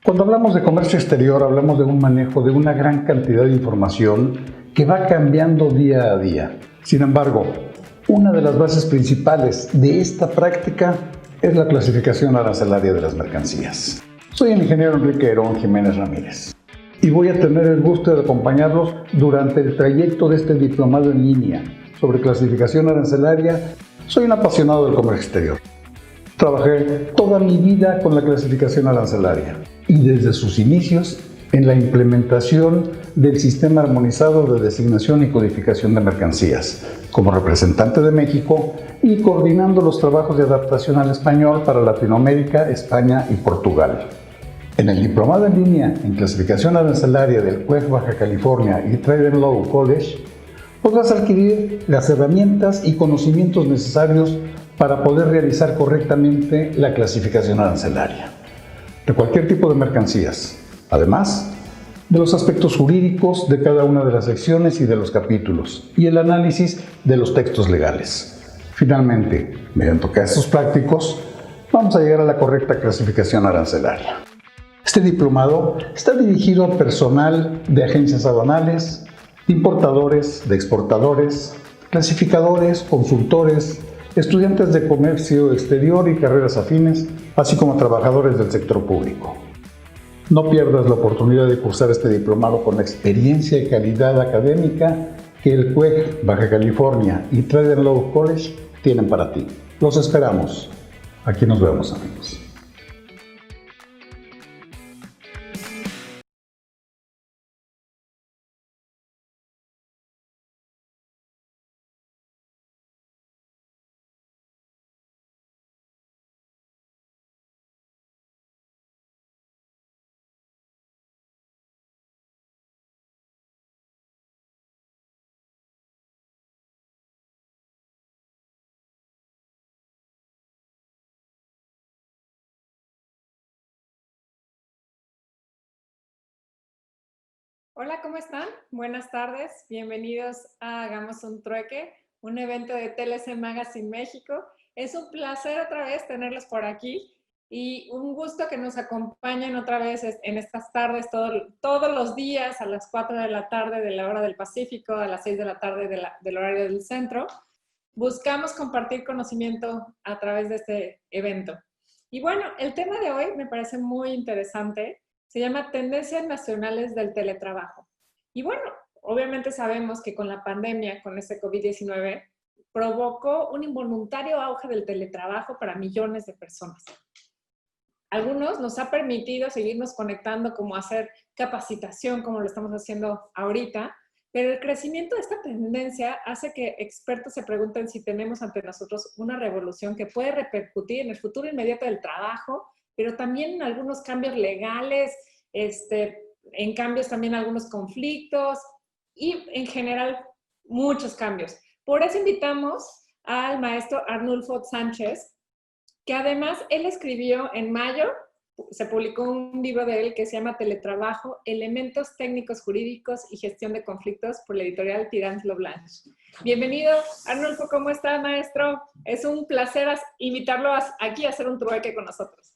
Cuando hablamos de comercio exterior, hablamos de un manejo de una gran cantidad de información que va cambiando día a día. Sin embargo, una de las bases principales de esta práctica es la clasificación arancelaria de las mercancías. Soy el ingeniero Enrique Herón Jiménez Ramírez y voy a tener el gusto de acompañarlos durante el trayecto de este diplomado en línea sobre clasificación arancelaria. Soy un apasionado del comercio exterior. Trabajé toda mi vida con la clasificación arancelaria y desde sus inicios en la implementación del sistema armonizado de designación y codificación de mercancías, como representante de México y coordinando los trabajos de adaptación al español para Latinoamérica, España y Portugal. En el diplomado en línea en clasificación arancelaria del CUEG Baja California y Trade and Law College, podrás adquirir las herramientas y conocimientos necesarios para poder realizar correctamente la clasificación arancelaria de cualquier tipo de mercancías, además de los aspectos jurídicos de cada una de las secciones y de los capítulos, y el análisis de los textos legales. Finalmente, mediante casos prácticos, vamos a llegar a la correcta clasificación arancelaria. Este diplomado está dirigido al personal de agencias aduanales, de importadores, de exportadores, clasificadores, consultores, estudiantes de comercio exterior y carreras afines, así como trabajadores del sector público. No pierdas la oportunidad de cursar este diplomado con la experiencia y calidad académica que el CUEG Baja California y Trade and Law College tienen para ti. Los esperamos. Aquí nos vemos, amigos. Hola, ¿cómo están? Buenas tardes. Bienvenidos a Hagamos un Trueque, un evento de TLC Magazine México. Es un placer otra vez tenerlos por aquí y un gusto que nos acompañen otra vez en estas tardes, todos los días a las 4 de la tarde de la hora del Pacífico, a las 6 de la tarde del horario del centro. Buscamos compartir conocimiento a través de este evento. Y bueno, el tema de hoy me parece muy interesante. Se llama Tendencias Nacionales del Teletrabajo. Y bueno, obviamente sabemos que con la pandemia, con este COVID-19, provocó un involuntario auge del teletrabajo para millones de personas. Algunos nos ha permitido seguirnos conectando, como hacer capacitación, como lo estamos haciendo ahorita, pero el crecimiento de esta tendencia hace que expertos se pregunten si tenemos ante nosotros una revolución que puede repercutir en el futuro inmediato del trabajo, pero también en algunos cambios legales, en cambios también algunos conflictos y en general muchos cambios. Por eso invitamos al maestro Arnulfo Sánchez, que además él escribió en mayo, se publicó un libro de él que se llama Teletrabajo, Elementos Técnicos Jurídicos y Gestión de Conflictos, por la editorial Tirant Lo Blanche. Bienvenido, Arnulfo, ¿cómo está, maestro? Es un placer invitarlo aquí a hacer un trueque con nosotros.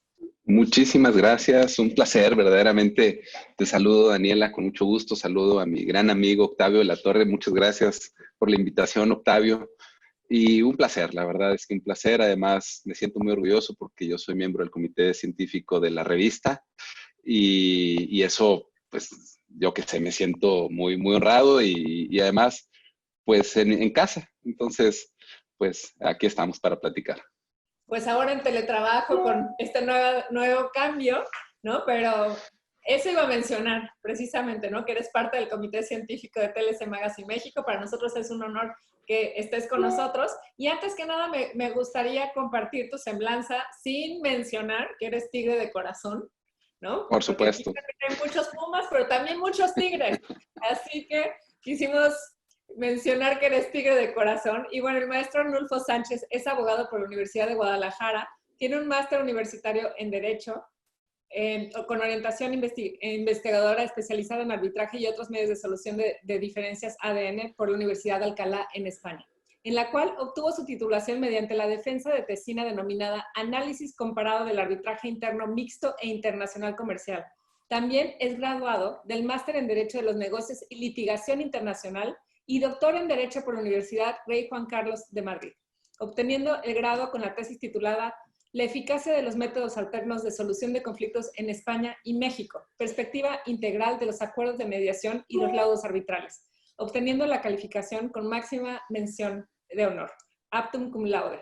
Muchísimas gracias, un placer, verdaderamente. Te saludo, Daniela, con mucho gusto. Saludo a mi gran amigo Octavio de la Torre. Muchas gracias por la invitación, Octavio. Y un placer, la verdad es que un placer. Además, me siento muy orgulloso porque yo soy miembro del comité científico de la revista y eso, pues, yo que sé, me siento muy, muy honrado y además, pues, en casa. Entonces, pues, aquí estamos para platicar. Pues ahora en teletrabajo con este nuevo cambio, ¿no? Pero eso iba a mencionar precisamente, ¿no? Que eres parte del Comité Científico de TLC Magazine México. Para nosotros es un honor que estés con nosotros. Y antes que nada me gustaría compartir tu semblanza sin mencionar que eres tigre de corazón, ¿no? Por supuesto. Porque aquí hay muchos pumas, pero también muchos tigres. Así que quisimos mencionar que eres tigre de corazón. Y bueno, el maestro Arnulfo Sánchez es abogado por la Universidad de Guadalajara, tiene un máster universitario en Derecho, con orientación investigadora especializada en arbitraje y otros medios de solución de diferencias ADN por la Universidad de Alcalá en España. en la cual obtuvo su titulación mediante la defensa de tesina denominada Análisis comparado del arbitraje interno mixto e internacional comercial. También es graduado del Máster en Derecho de los Negocios y Litigación Internacional y doctor en Derecho por la Universidad Rey Juan Carlos de Madrid, obteniendo el grado con la tesis titulada La eficacia de los métodos alternos de solución de conflictos en España y México, perspectiva integral de los acuerdos de mediación y los laudos arbitrales, obteniendo la calificación con máxima mención de honor, aptum cum laude.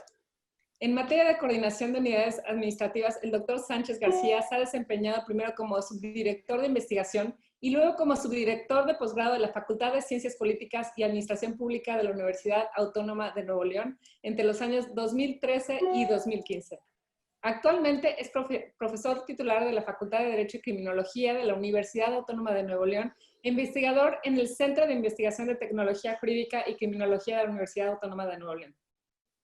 En materia de coordinación de unidades administrativas, el doctor Sánchez García se ha desempeñado primero como subdirector de investigación y luego como subdirector de posgrado de la Facultad de Ciencias Políticas y Administración Pública de la Universidad Autónoma de Nuevo León entre los años 2013 y 2015. Actualmente es profesor titular de la Facultad de Derecho y Criminología de la Universidad Autónoma de Nuevo León, investigador en el Centro de Investigación de Tecnología Jurídica y Criminología de la Universidad Autónoma de Nuevo León.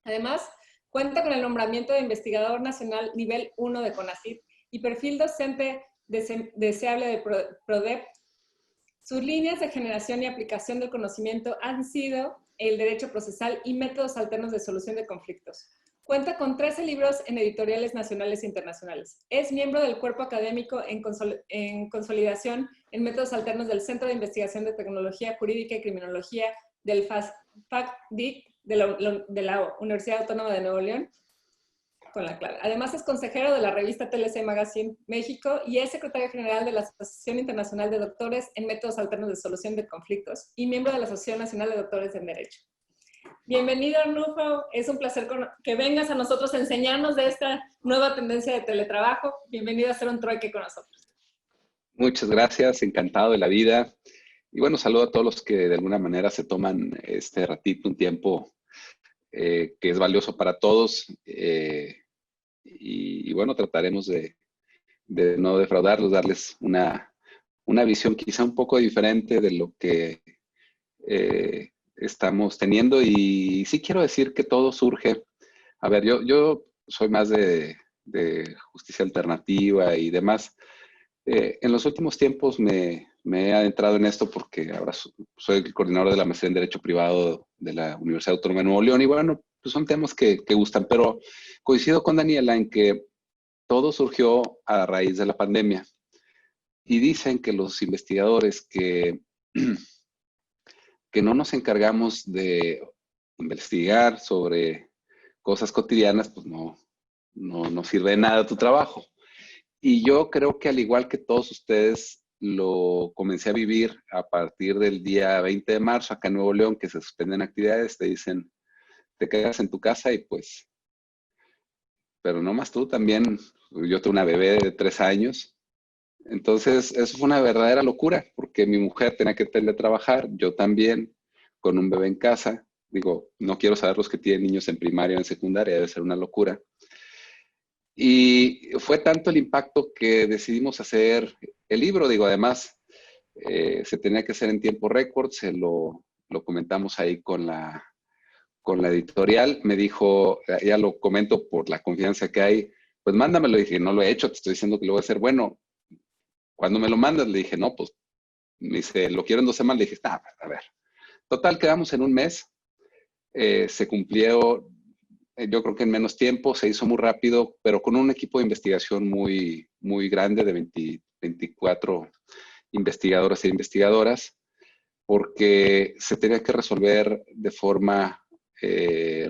Además, cuenta con el nombramiento de investigador nacional nivel 1 de CONACYT y perfil docente deseable de PRODEP. Sus líneas de generación y aplicación del conocimiento han sido el derecho procesal y métodos alternos de solución de conflictos. Cuenta con 13 libros en editoriales nacionales e internacionales. Es miembro del cuerpo académico en consolidación en métodos alternos del Centro de Investigación de Tecnología Jurídica y Criminología del FACDIC de la Universidad Autónoma de Nuevo León, con la clave. Además es consejero de la revista TLC Magazine México y es secretario general de la Asociación Internacional de Doctores en Métodos Alternos de Solución de Conflictos y miembro de la Asociación Nacional de Doctores en Derecho. Bienvenido, Arnulfo. Es un placer que vengas a nosotros a enseñarnos de esta nueva tendencia de teletrabajo. Bienvenido a hacer un trueque con nosotros. Muchas gracias, encantado de la vida. Y bueno, saludo a todos los que de alguna manera se toman este ratito, un tiempo que es valioso para todos. Y bueno, trataremos de no defraudarlos, darles una visión quizá un poco diferente de lo que estamos teniendo. Y sí quiero decir que todo surge. A ver, yo soy más de justicia alternativa y demás. En los últimos tiempos me he adentrado en esto porque ahora soy el coordinador de la maestría en Derecho Privado de la Universidad Autónoma de Nuevo León y bueno, pues son temas que gustan, pero coincido con Daniela en que todo surgió a raíz de la pandemia y dicen que los investigadores que no nos encargamos de investigar sobre cosas cotidianas, pues no sirve de nada tu trabajo. Y yo creo que al igual que todos ustedes, lo comencé a vivir a partir del día 20 de marzo acá en Nuevo León, que se suspenden actividades, te dicen, te quedas en tu casa y pues, pero no más tú también, yo tengo una bebé de 3 años. Entonces, eso fue una verdadera locura, porque mi mujer tenía que teletrabajar, yo también, con un bebé en casa. Digo, no quiero saber los que tienen niños en primaria o en secundaria, debe ser una locura. Y fue tanto el impacto que decidimos hacer el libro. Digo, además, se tenía que hacer en tiempo récord, se lo comentamos ahí con la editorial. Me dijo, ya lo comento por la confianza que hay, pues mándamelo. Y dije, no lo he hecho, te estoy diciendo que lo voy a hacer. Bueno, cuando me lo mandas, le dije, no, pues, me dice, lo quiero en 2 semanas. Le dije, a ver. Total, quedamos en un mes. Se cumplió, yo creo que en menos tiempo, se hizo muy rápido, pero con un equipo de investigación muy, muy grande de 24 investigadores e investigadoras, porque se tenía que resolver de forma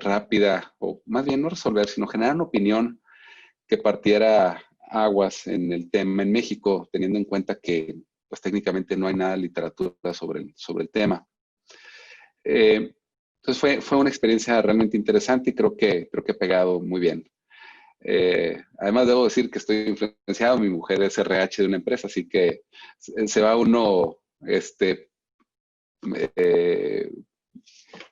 rápida, o más bien no resolver, sino generar una opinión que partiera aguas en el tema en México, teniendo en cuenta que pues técnicamente no hay nada de literatura sobre el tema. Entonces fue una experiencia realmente interesante y creo que he pegado muy bien. Además debo decir que estoy influenciado, mi mujer es RH de una empresa, así que se va uno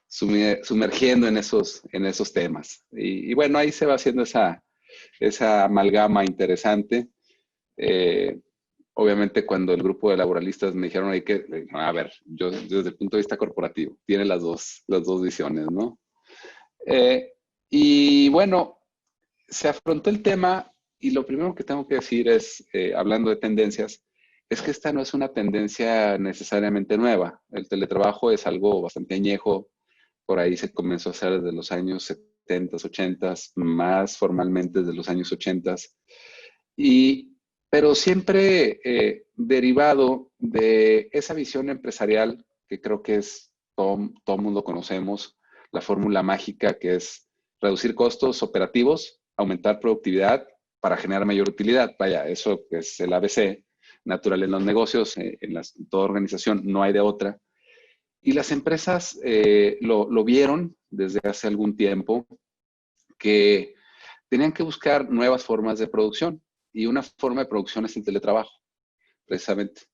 sumergiendo en esos temas. Y bueno, ahí se va haciendo esa amalgama interesante. Obviamente cuando el grupo de laboralistas me dijeron ahí que, a ver, yo desde el punto de vista corporativo, tiene las dos visiones, ¿no? Y bueno, se afrontó el tema y lo primero que tengo que decir es, hablando de tendencias, es que esta no es una tendencia necesariamente nueva. El teletrabajo es algo bastante añejo, por ahí se comenzó a hacer desde los años 70, 80, más formalmente desde los años 80. Pero siempre derivado de esa visión empresarial que creo que es todo mundo conocemos, la fórmula mágica que es reducir costos operativos, aumentar productividad para generar mayor utilidad. Vaya, eso es el ABC natural en los negocios, en toda organización no hay de otra. Y las empresas lo vieron desde hace algún tiempo que tenían que buscar nuevas formas de producción y una forma de producción es el teletrabajo, precisamente.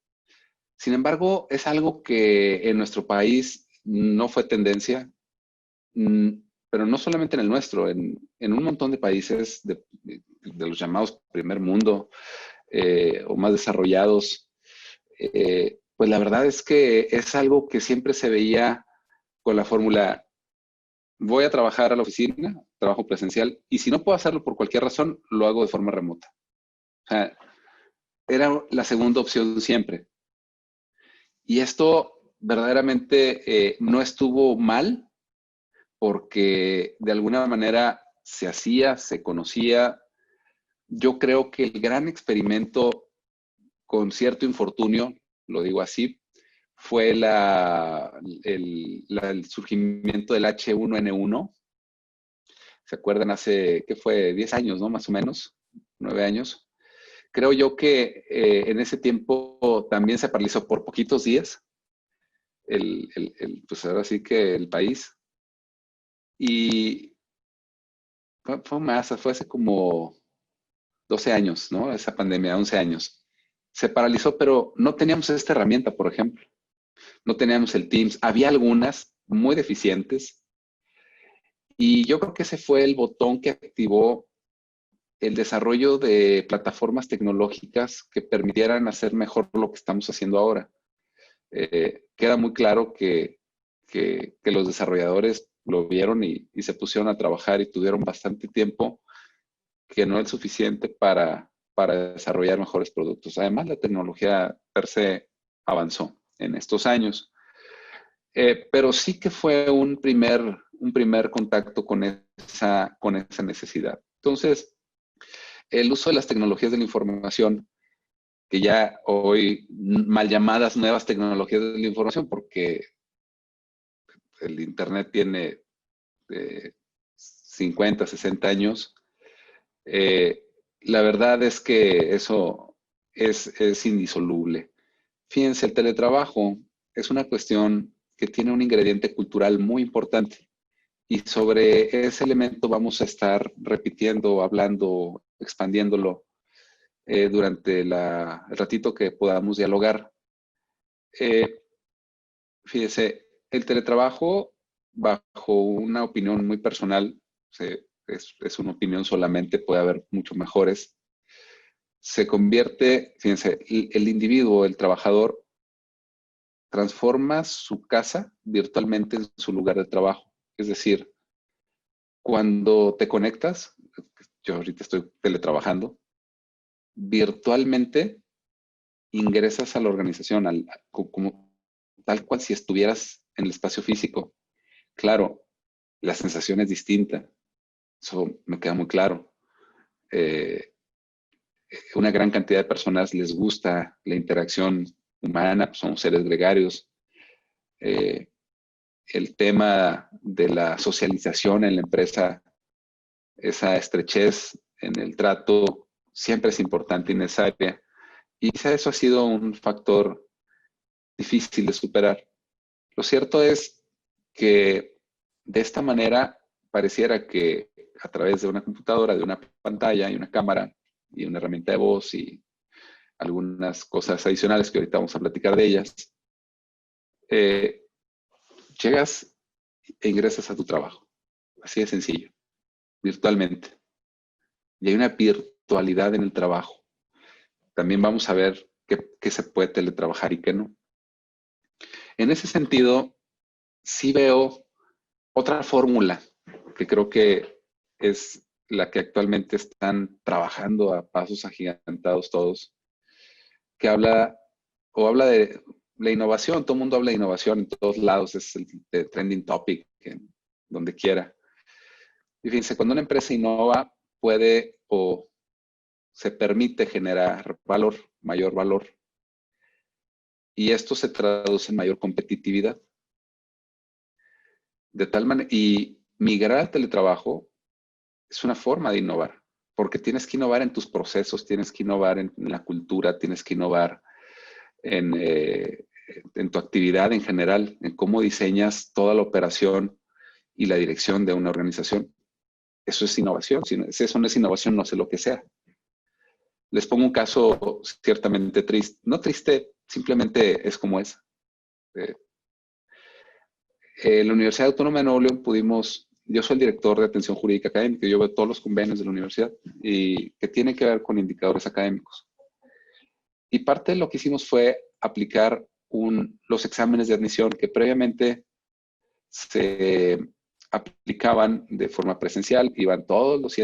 Sin embargo, es algo que en nuestro país no fue tendencia, pero no solamente en el nuestro, en un montón de países de los llamados primer mundo o más desarrollados, pues la verdad es que es algo que siempre se veía con la fórmula, voy a trabajar a la oficina, trabajo presencial, y si no puedo hacerlo por cualquier razón, lo hago de forma remota. O sea, era la segunda opción siempre. Y esto verdaderamente no estuvo mal porque de alguna manera se hacía, se conocía. Yo creo que el gran experimento con cierto infortunio, lo digo así, fue el surgimiento del H1N1. ¿Se acuerdan? Hace, ¿qué fue? 10 años, ¿no? Más o menos, 9 años. Creo yo que en ese tiempo también se paralizó por poquitos días pues ahora sí que el país. Y fue hace como 12 años, ¿no? Esa pandemia, 11 años. Se paralizó, pero no teníamos esta herramienta, por ejemplo. No teníamos el Teams. Había algunas muy deficientes. Y yo creo que ese fue el botón que activó el desarrollo de plataformas tecnológicas que permitieran hacer mejor lo que estamos haciendo ahora. Queda muy claro que los desarrolladores lo vieron y se pusieron a trabajar y tuvieron bastante tiempo que no es suficiente para desarrollar mejores productos. Además, la tecnología per se avanzó en estos años. Pero sí que fue un primer contacto con esa necesidad. Entonces, el uso de las tecnologías de la información, que ya hoy mal llamadas nuevas tecnologías de la información, porque el Internet tiene 50, 60 años, la verdad es que eso es indisoluble. Fíjense, el teletrabajo es una cuestión que tiene un ingrediente cultural muy importante y sobre ese elemento vamos a estar repitiendo, hablando, expandiéndolo durante el ratito que podamos dialogar. Fíjese, el teletrabajo, bajo una opinión muy personal, es una opinión solamente, puede haber mucho mejores, se convierte, fíjense, el individuo, el trabajador, transforma su casa virtualmente en su lugar de trabajo. Es decir, cuando te conectas, yo ahorita estoy teletrabajando, virtualmente ingresas a la organización como tal cual si estuvieras en el espacio físico. Claro, la sensación es distinta, eso me queda muy claro. Una gran cantidad de personas les gusta la interacción humana, pues somos seres gregarios. El tema de la socialización en la empresa, esa estrechez en el trato, siempre es importante y necesaria. Y eso ha sido un factor difícil de superar. Lo cierto es que de esta manera pareciera que a través de una computadora, de una pantalla y una cámara y una herramienta de voz y algunas cosas adicionales que ahorita vamos a platicar de ellas, llegas e ingresas a tu trabajo. Así de sencillo, virtualmente. Y hay una virtualidad en el trabajo. También vamos a ver qué se puede teletrabajar y qué no. En ese sentido, sí veo otra fórmula que creo que es la que actualmente están trabajando a pasos agigantados todos, que habla la innovación, todo el mundo habla de innovación en todos lados, es el trending topic, donde quiera. Y fíjense, cuando una empresa innova, puede o se permite generar valor, mayor valor. Y esto se traduce en mayor competitividad. De tal manera, y migrar al teletrabajo es una forma de innovar, porque tienes que innovar en tus procesos, tienes que innovar en la cultura, tienes que innovar en tu actividad en general, en cómo diseñas toda la operación y la dirección de una organización. Eso es innovación. Si eso no es innovación, no sé lo que sea. Les pongo un caso ciertamente triste. No triste, simplemente es como es. En la Universidad Autónoma de Nuevo León yo soy el director de atención jurídica académica, yo veo todos los convenios de la universidad y que tienen que ver con indicadores académicos. Y parte de lo que hicimos fue aplicar los exámenes de admisión que previamente se aplicaban de forma presencial, iban todos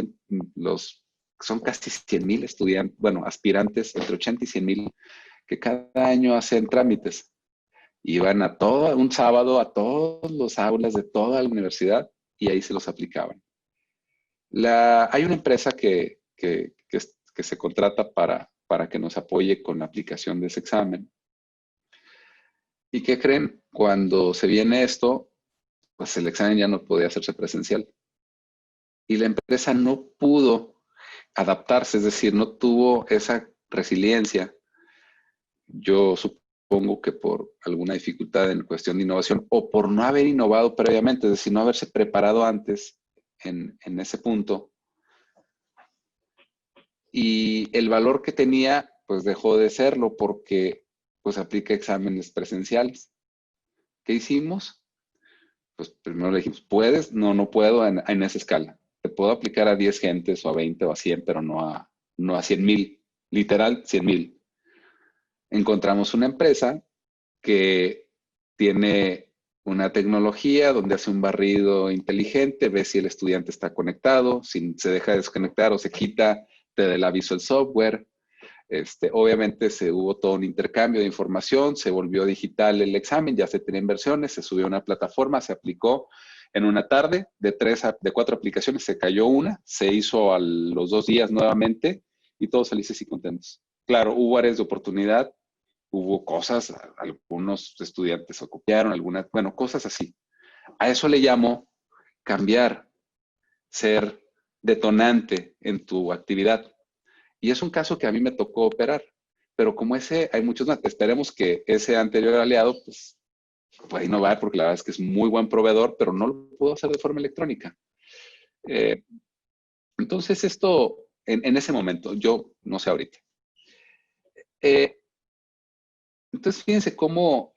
son casi 100,000 estudiantes, bueno, aspirantes, entre 80 y 100,000, que cada año hacen trámites. Iban un sábado a todos los aulas de toda la universidad y ahí se los aplicaban. Hay una empresa que se contrata para que nos apoye con la aplicación de ese examen. ¿Y qué creen? Cuando se viene esto, pues el examen ya no podía hacerse presencial. Y la empresa no pudo adaptarse, es decir, no tuvo esa resiliencia. Yo supongo que por alguna dificultad en cuestión de innovación o por no haber innovado previamente, es decir, no haberse preparado antes en ese punto. Y el valor que tenía, pues dejó de serlo porque pues aplica exámenes presenciales. ¿Qué hicimos? Pues primero le dijimos, ¿puedes? No, no puedo en esa escala. Te puedo aplicar a 10 gentes o a 20 o a 100, pero no a 100,000. Literal, 100,000. Encontramos una empresa que tiene una tecnología donde hace un barrido inteligente, ve si el estudiante está conectado, si se deja de desconectar o se quita, te da el aviso el software. Obviamente hubo todo un intercambio de información, se volvió digital el examen, ya se tenían versiones, se subió a una plataforma, se aplicó en una tarde, de 4 aplicaciones se cayó una, se hizo a los 2 días nuevamente y todos felices y contentos. Claro, hubo áreas de oportunidad, hubo cosas, algunos estudiantes se copiaron, cosas así. A eso le llamo cambiar, ser detonante en tu actividad. Y es un caso que a mí me tocó operar, pero como ese, hay muchos más. Esperemos que ese anterior aliado, pues, pueda innovar, porque la verdad es que es muy buen proveedor, pero no lo pudo hacer de forma electrónica. Entonces, esto, en ese momento, yo no sé ahorita. Entonces, fíjense cómo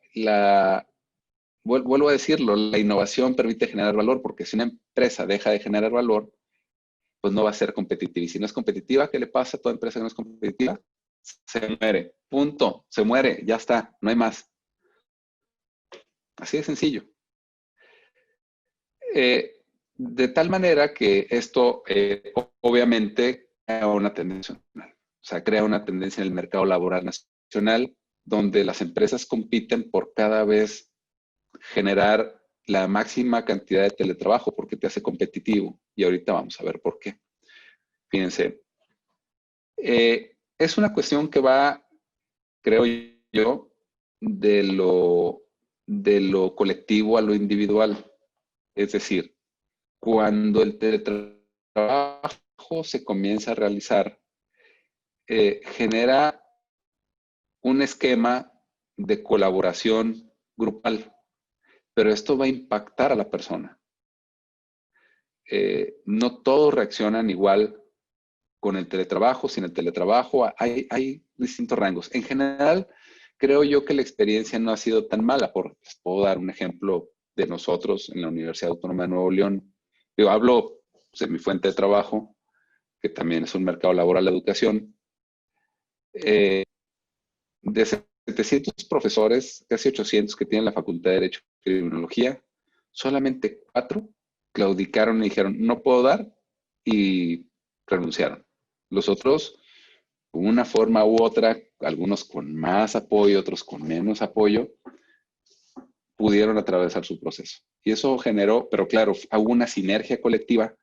vuelvo a decirlo, la innovación permite generar valor, porque si una empresa deja de generar valor, pues no va a ser competitiva. Y si no es competitiva, ¿qué le pasa a toda empresa que no es competitiva? Se muere. Punto. Se muere. Ya está. No hay más. Así de sencillo. De tal manera que esto obviamente crea una tendencia nacional. O sea, crea una tendencia en el mercado laboral nacional donde las empresas compiten por cada vez generar la máxima cantidad de teletrabajo porque te hace competitivo. Y ahorita vamos a ver por qué. Fíjense, es una cuestión que va, creo yo, de lo colectivo a lo individual. Es decir, cuando el teletrabajo se comienza a realizar, genera un esquema de colaboración grupal, pero esto va a impactar a la persona. No todos reaccionan igual con el teletrabajo, sin el teletrabajo, hay distintos rangos. En general, creo yo que la experiencia no ha sido tan mala. Les puedo dar un ejemplo de nosotros en la Universidad Autónoma de Nuevo León. Yo hablo de mi fuente de trabajo, que también es un mercado laboral de educación. De 700 profesores, casi 800 que tienen la Facultad de Derecho y Criminología, solamente 4 claudicaron y dijeron, no puedo dar, y renunciaron. Los otros, una forma u otra, algunos con más apoyo, otros con menos apoyo, pudieron atravesar su proceso. Y eso generó, pero claro, hubo una sinergia colectiva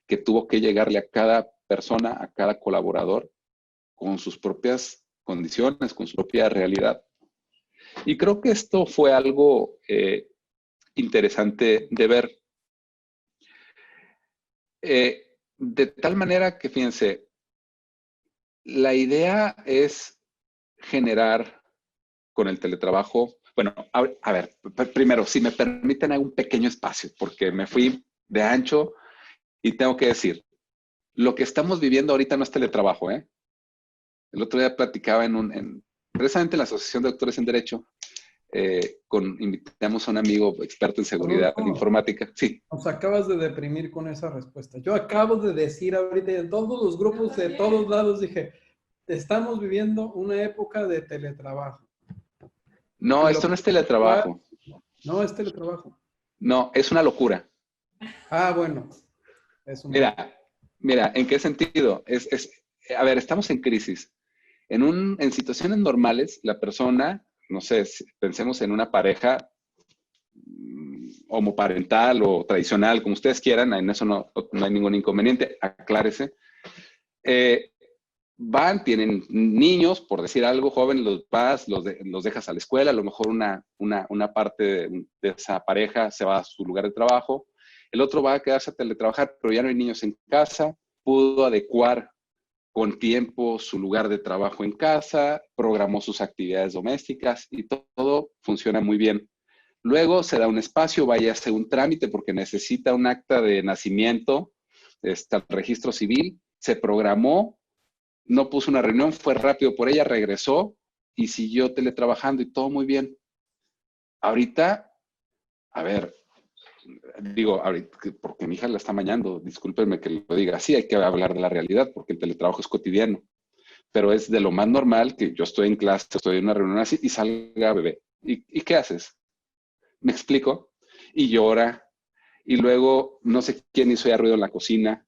que tuvo que llegarle a cada persona, a cada colaborador, con sus propias condiciones, con su propia realidad. Y creo que esto fue algo interesante de ver. De tal manera que, fíjense, la idea es generar con el teletrabajo, bueno, a ver, primero, si me permiten, hay un pequeño espacio, porque me fui de ancho y tengo que decir, lo que estamos viviendo ahorita no es teletrabajo, ¿eh? El otro día platicaba precisamente en la Asociación de Doctores en Derecho, invitamos a un amigo experto en seguridad Adolfo, informática. Sí. nos acabas de deprimir con esa respuesta. Yo acabo de decir ahorita en todos los grupos de todos lados, dije, estamos viviendo una época de teletrabajo. No, Y esto no es teletrabajo. No es teletrabajo. No, es una locura. Ah, bueno. Mira, ¿en qué sentido? A ver, estamos en crisis. En situaciones normales, la persona, no sé, pensemos en una pareja homoparental o tradicional, como ustedes quieran, en eso no hay ningún inconveniente, aclárese. Tienen niños, por decir algo, jóvenes, los dejas a la escuela, a lo mejor una parte de esa pareja se va a su lugar de trabajo, el otro va a quedarse a teletrabajar, pero ya no hay niños en casa, pudo adecuar con tiempo su lugar de trabajo en casa, programó sus actividades domésticas y todo funciona muy bien. Luego se da un espacio, vaya a hacer un trámite porque necesita un acta de nacimiento, está el registro civil, se programó, no puso una reunión, fue rápido por ella, regresó y siguió teletrabajando y todo muy bien. Ahorita, a ver, digo, ahorita, porque mi hija la está mañando, discúlpenme que lo diga así, hay que hablar de la realidad porque el teletrabajo es cotidiano, pero es de lo más normal que yo estoy en clase, estoy en una reunión así y salga bebé. ¿Y qué haces? ¿Me explico? Y llora, y luego no sé quién hizo ya ruido en la cocina,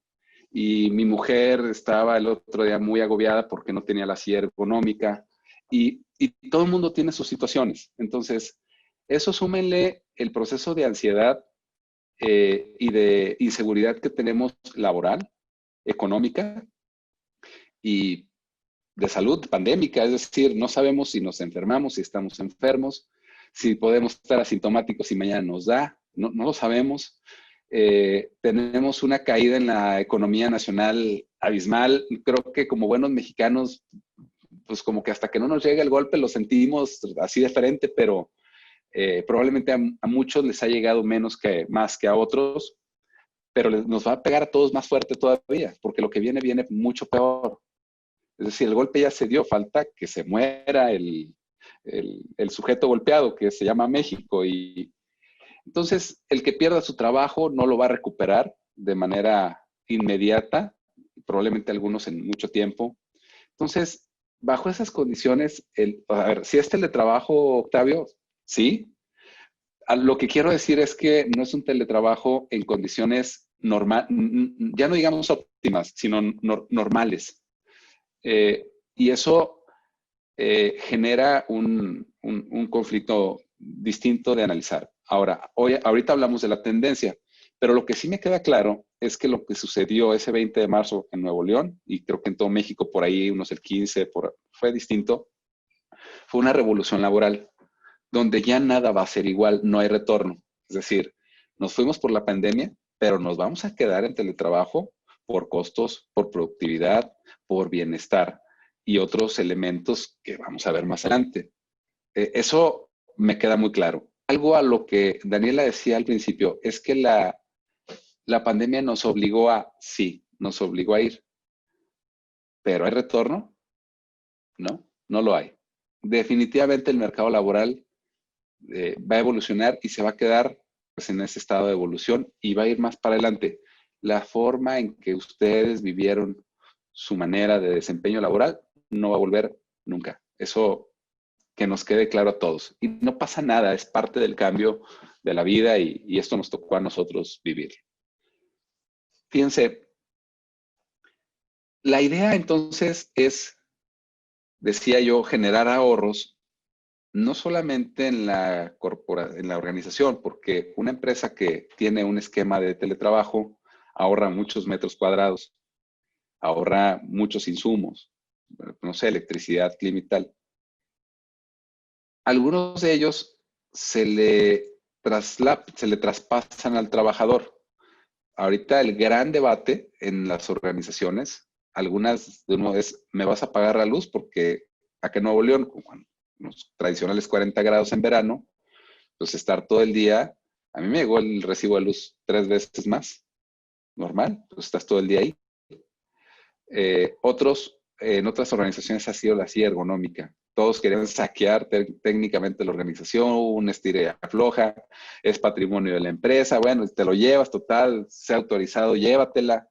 y mi mujer estaba el otro día muy agobiada porque no tenía la silla ergonómica, y todo el mundo tiene sus situaciones. Entonces, eso súmenle el proceso de ansiedad y de inseguridad que tenemos laboral, económica y de salud pandémica, es decir, no sabemos si nos enfermamos, si estamos enfermos, si podemos estar asintomáticos y mañana nos da, no lo sabemos. Tenemos una caída en la economía nacional abismal. Creo que como buenos mexicanos, pues como que hasta que no nos llegue el golpe lo sentimos así de frente, pero probablemente a muchos les ha llegado más que a otros, pero nos va a pegar a todos más fuerte todavía, porque lo que viene mucho peor. Es decir, el golpe ya se dio, falta que se muera el sujeto golpeado, que se llama México. Y entonces, el que pierda su trabajo no lo va a recuperar de manera inmediata, probablemente algunos en mucho tiempo. Entonces, bajo esas condiciones, a ver, si es teletrabajo, Octavio, sí. Lo que quiero decir es que no es un teletrabajo en condiciones ya no digamos óptimas, sino normales. Y eso genera un conflicto distinto de analizar. Ahora, ahorita hablamos de la tendencia, pero lo que sí me queda claro es que lo que sucedió ese 20 de marzo en Nuevo León, y creo que en todo México por ahí, unos el 15, fue distinto, fue una revolución laboral, donde ya nada va a ser igual, no hay retorno. Es decir, nos fuimos por la pandemia, pero nos vamos a quedar en teletrabajo por costos, por productividad, por bienestar y otros elementos que vamos a ver más adelante. Eso me queda muy claro. Algo a lo que Daniela decía al principio es que la pandemia nos obligó sí, nos obligó a ir, pero ¿hay retorno? No, no lo hay. Definitivamente el mercado laboral va a evolucionar y se va a quedar pues, en ese estado de evolución y va a ir más para adelante. La forma en que ustedes vivieron su manera de desempeño laboral no va a volver nunca. Eso que nos quede claro a todos. Y no pasa nada, es parte del cambio de la vida y esto nos tocó a nosotros vivir. Fíjense, la idea entonces es decía yo, generar ahorros, no solamente en la organización, porque una empresa que tiene un esquema de teletrabajo ahorra muchos metros cuadrados, ahorra muchos insumos, no sé, electricidad, clima y tal. Algunos de ellos se le traspasan al trabajador. Ahorita el gran debate en las organizaciones, algunas de uno es, ¿me vas a pagar la luz? Porque acá en Nuevo León, con los tradicionales 40 grados en verano, pues estar todo el día, a mí me llegó el recibo de luz 3 veces más, normal, pues estás todo el día ahí. En otras organizaciones ha sido la silla ergonómica. Todos quieren saquear técnicamente la organización, un estire y afloja, es patrimonio de la empresa, bueno, te lo llevas, total, sea autorizado, llévatela.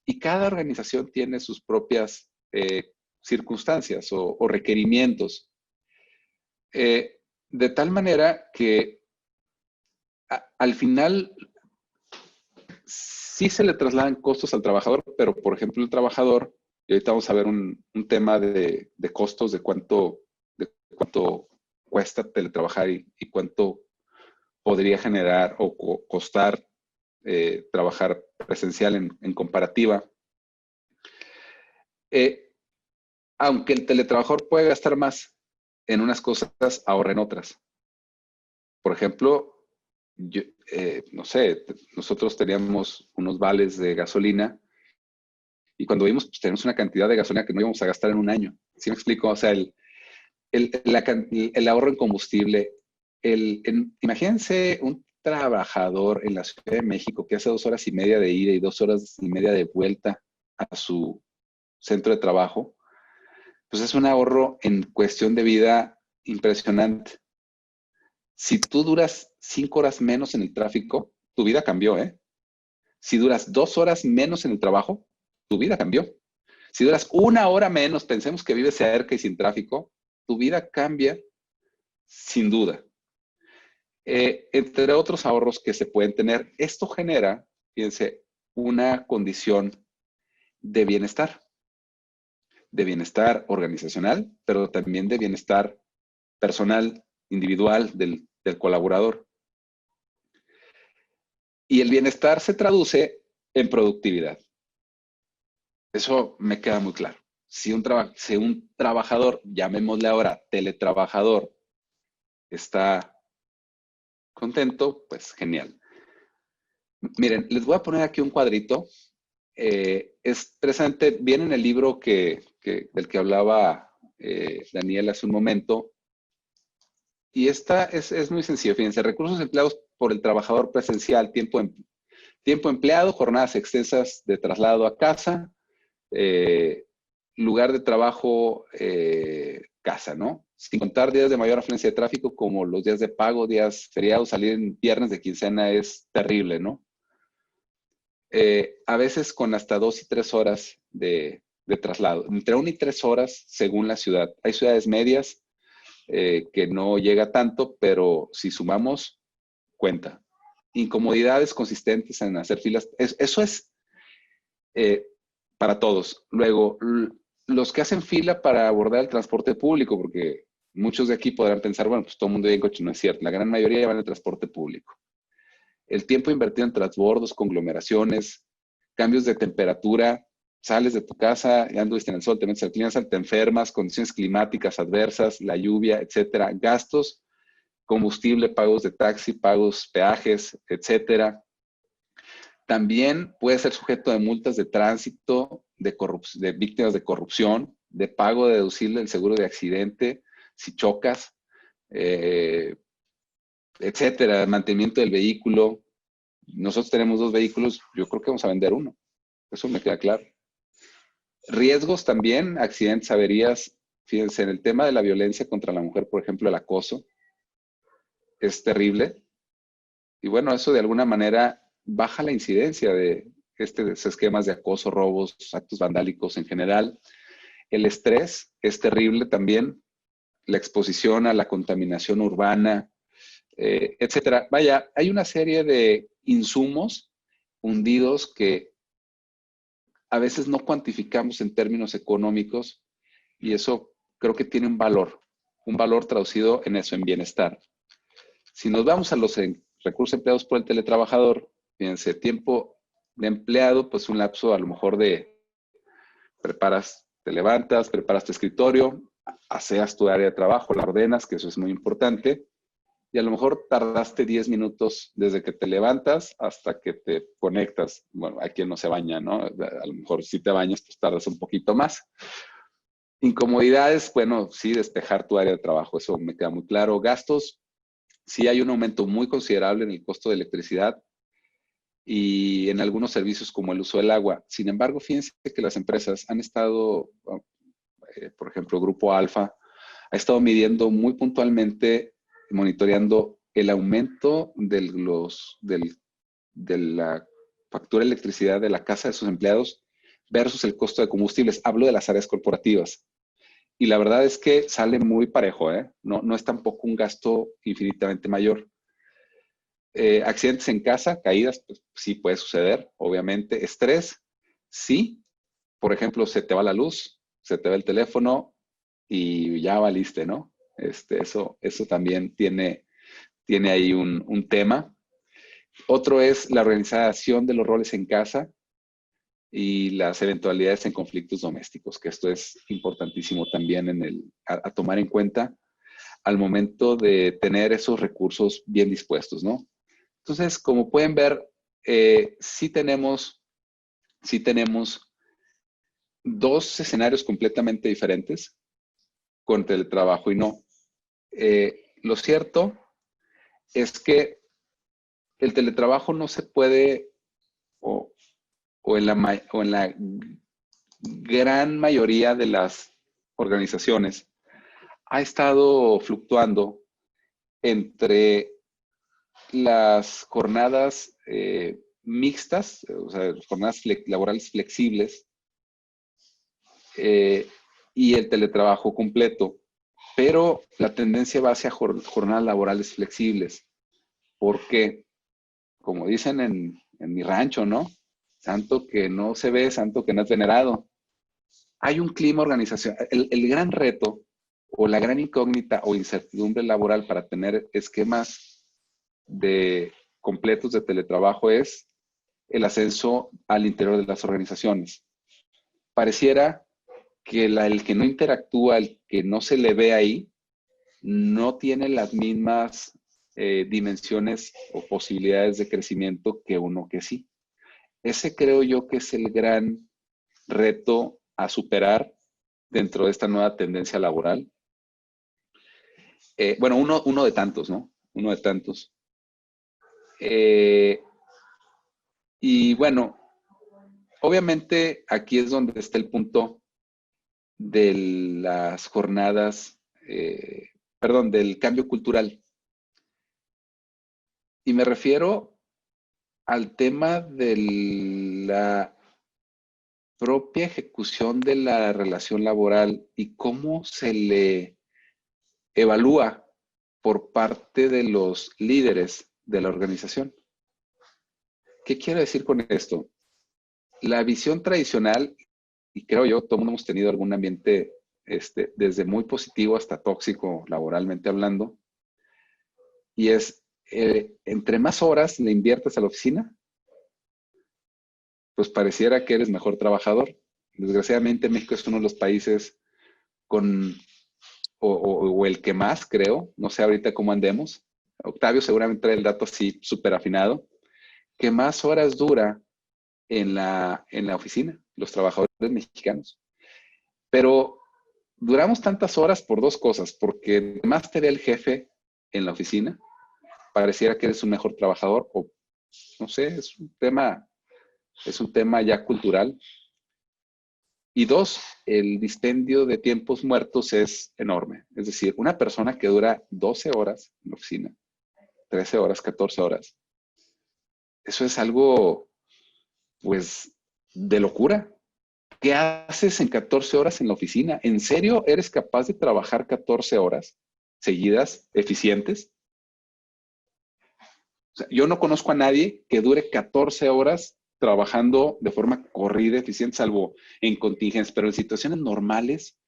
Y cada organización tiene sus propias circunstancias o requerimientos. De tal manera que al final sí se le trasladan costos al trabajador, pero por ejemplo el trabajador, y ahorita vamos a ver un tema de costos, de cuánto cuesta teletrabajar y cuánto podría generar o costar trabajar presencial en comparativa. Aunque el teletrabajador puede gastar más en unas cosas, ahorra en otras. Por ejemplo, no sé, nosotros teníamos unos vales de gasolina y cuando vimos, pues tenemos una cantidad de gasolina que no íbamos a gastar en un año. ¿Sí me explico? O sea, el ahorro en combustible. Imagínense un trabajador en la Ciudad de México que hace 2 horas y media de ida y 2 horas y media de vuelta a su centro de trabajo, pues es un ahorro en cuestión de vida impresionante. Si tú duras 5 horas menos en el tráfico, tu vida cambió, ¿eh? Si duras 2 horas menos en el trabajo, tu vida cambió. Si duras 1 hora menos, pensemos que vives cerca y sin tráfico, tu vida cambia sin duda. Entre otros ahorros que se pueden tener, esto genera, fíjense, una condición de bienestar organizacional, pero también de bienestar personal, individual del colaborador. Y el bienestar se traduce en productividad. Eso me queda muy claro. Si un trabajador, llamémosle ahora teletrabajador, está contento, pues genial. Miren, les voy a poner aquí un cuadrito. Es precisamente, viene en el libro del que hablaba Daniel hace un momento. Y esta es muy sencillo. Fíjense, recursos empleados por el trabajador presencial, tiempo empleado, jornadas extensas de traslado a casa, lugar de trabajo, casa, ¿no? Sin contar días de mayor afluencia de tráfico como los días de pago, días feriados, salir en viernes de quincena es terrible, ¿no? A veces con hasta 2 y 3 horas de traslado, entre 1 y 3 horas según la ciudad. Hay ciudades medias que no llega tanto, pero si sumamos, cuenta. Incomodidades consistentes en hacer filas, eso es para todos. Luego, los que hacen fila para abordar el transporte público, porque muchos de aquí podrán pensar, bueno, pues todo el mundo viene en coche, no es cierto. La gran mayoría van en el transporte público. El tiempo invertido en transbordos, conglomeraciones, cambios de temperatura, sales de tu casa, andas en el sol, te metes al clima, te enfermas, condiciones climáticas adversas, la lluvia, etcétera, gastos, combustible, pagos de taxi, pagos, peajes, etcétera. También puede ser sujeto de multas de tránsito, de víctimas de corrupción, de pago de deducible del seguro de accidente, si chocas, etcétera, mantenimiento del vehículo. Nosotros tenemos 2 vehículos, yo creo que vamos a vender uno. Eso me queda claro. Riesgos también, accidentes, averías. Fíjense, en el tema de la violencia contra la mujer, por ejemplo, el acoso, es terrible. Y bueno, eso de alguna manera baja la incidencia de estos esquemas de acoso, robos, actos vandálicos en general. El estrés es terrible también. La exposición a la contaminación urbana, etcétera. Vaya, hay una serie de insumos hundidos que a veces no cuantificamos en términos económicos y eso creo que tiene un valor traducido en eso, en bienestar. Si nos vamos a los recursos empleados por el teletrabajador, fíjense, tiempo de empleado, pues un lapso a lo mejor de te levantas, preparas tu escritorio, aseas tu área de trabajo, la ordenas, que eso es muy importante, y a lo mejor tardaste 10 minutos desde que te levantas hasta que te conectas. Bueno, hay quien no se baña, ¿no? A lo mejor si te bañas, pues tardas un poquito más. Incomodidades, bueno, sí, despejar tu área de trabajo, eso me queda muy claro. Gastos, sí hay un aumento muy considerable en el costo de electricidad y en algunos servicios como el uso del agua. Sin embargo, fíjense que las empresas han estado, por ejemplo, Grupo Alfa, ha estado midiendo muy puntualmente, monitoreando el aumento de la factura de electricidad de la casa de sus empleados versus el costo de combustibles. Hablo de las áreas corporativas. Y la verdad es que sale muy parejo, ¿eh? No es tampoco un gasto infinitamente mayor. Accidentes en casa, caídas, pues sí puede suceder, obviamente. Estrés, sí. Por ejemplo, se te va la luz, se te va el teléfono y ya valiste, ¿no? Eso también tiene ahí un tema. Otro es la organización de los roles en casa y las eventualidades en conflictos domésticos, que esto es importantísimo también a tomar en cuenta al momento de tener esos recursos bien dispuestos, ¿no? Entonces, como pueden ver, sí tenemos dos escenarios completamente diferentes con teletrabajo y no. Lo cierto es que el teletrabajo no se puede, o en la gran mayoría de las organizaciones, ha estado fluctuando entre las jornadas mixtas, o sea, jornadas laborales flexibles, y el teletrabajo completo. Pero la tendencia va hacia jornadas laborales flexibles, porque, como dicen en mi rancho, ¿no? Santo que no se ve, santo que no es venerado. Hay un clima organizacional. El gran reto o la gran incógnita o incertidumbre laboral para tener esquemas completos de teletrabajo es el ascenso al interior de las organizaciones. Pareciera que el que no interactúa, el que no se le ve ahí, no tiene las mismas dimensiones o posibilidades de crecimiento que uno que sí. Ese creo yo que es el gran reto a superar dentro de esta nueva tendencia laboral. Bueno, uno de tantos, ¿no? Uno de tantos. Y bueno, obviamente aquí es donde está el punto de las jornadas, del cambio cultural. Y me refiero al tema de la propia ejecución de la relación laboral y cómo se le evalúa por parte de los líderes de la organización. ¿Qué quiero decir con esto? La visión tradicional, y creo yo, todos hemos tenido algún ambiente desde muy positivo hasta tóxico laboralmente hablando, y es, entre más horas le inviertes a la oficina, pues pareciera que eres mejor trabajador. Desgraciadamente México es uno de los países o el que más, creo, no sé ahorita cómo andemos. Octavio seguramente trae el dato así súper afinado, que más horas dura en la oficina, los trabajadores mexicanos. Pero duramos tantas horas por dos cosas, porque más te ve el jefe en la oficina, pareciera que eres un mejor trabajador, o no sé, es un tema ya cultural. Y dos, el dispendio de tiempos muertos es enorme. Es decir, una persona que dura 12 horas en la oficina, 13 horas, 14 horas, eso es algo, pues, de locura. ¿Qué haces en 14 horas en la oficina? ¿En serio eres capaz de trabajar 14 horas seguidas, eficientes? O sea, yo no conozco a nadie que dure 14 horas trabajando de forma corrida, eficiente, salvo en contingencias, pero en situaciones normales,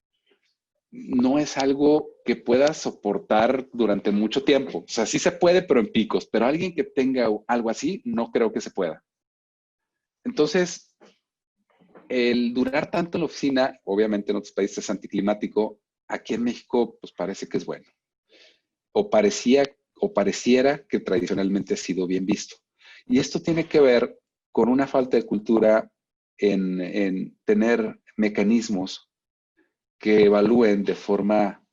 no es algo que puedas soportar durante mucho tiempo. O sea, sí se puede, pero en picos. Pero alguien que tenga algo así, no creo que se pueda. Entonces, el durar tanto en la oficina, obviamente en otros países es anticlimático, aquí en México, pues parece que es bueno. O pareciera que tradicionalmente ha sido bien visto. Y esto tiene que ver con una falta de cultura en tener mecanismos que evalúen de forma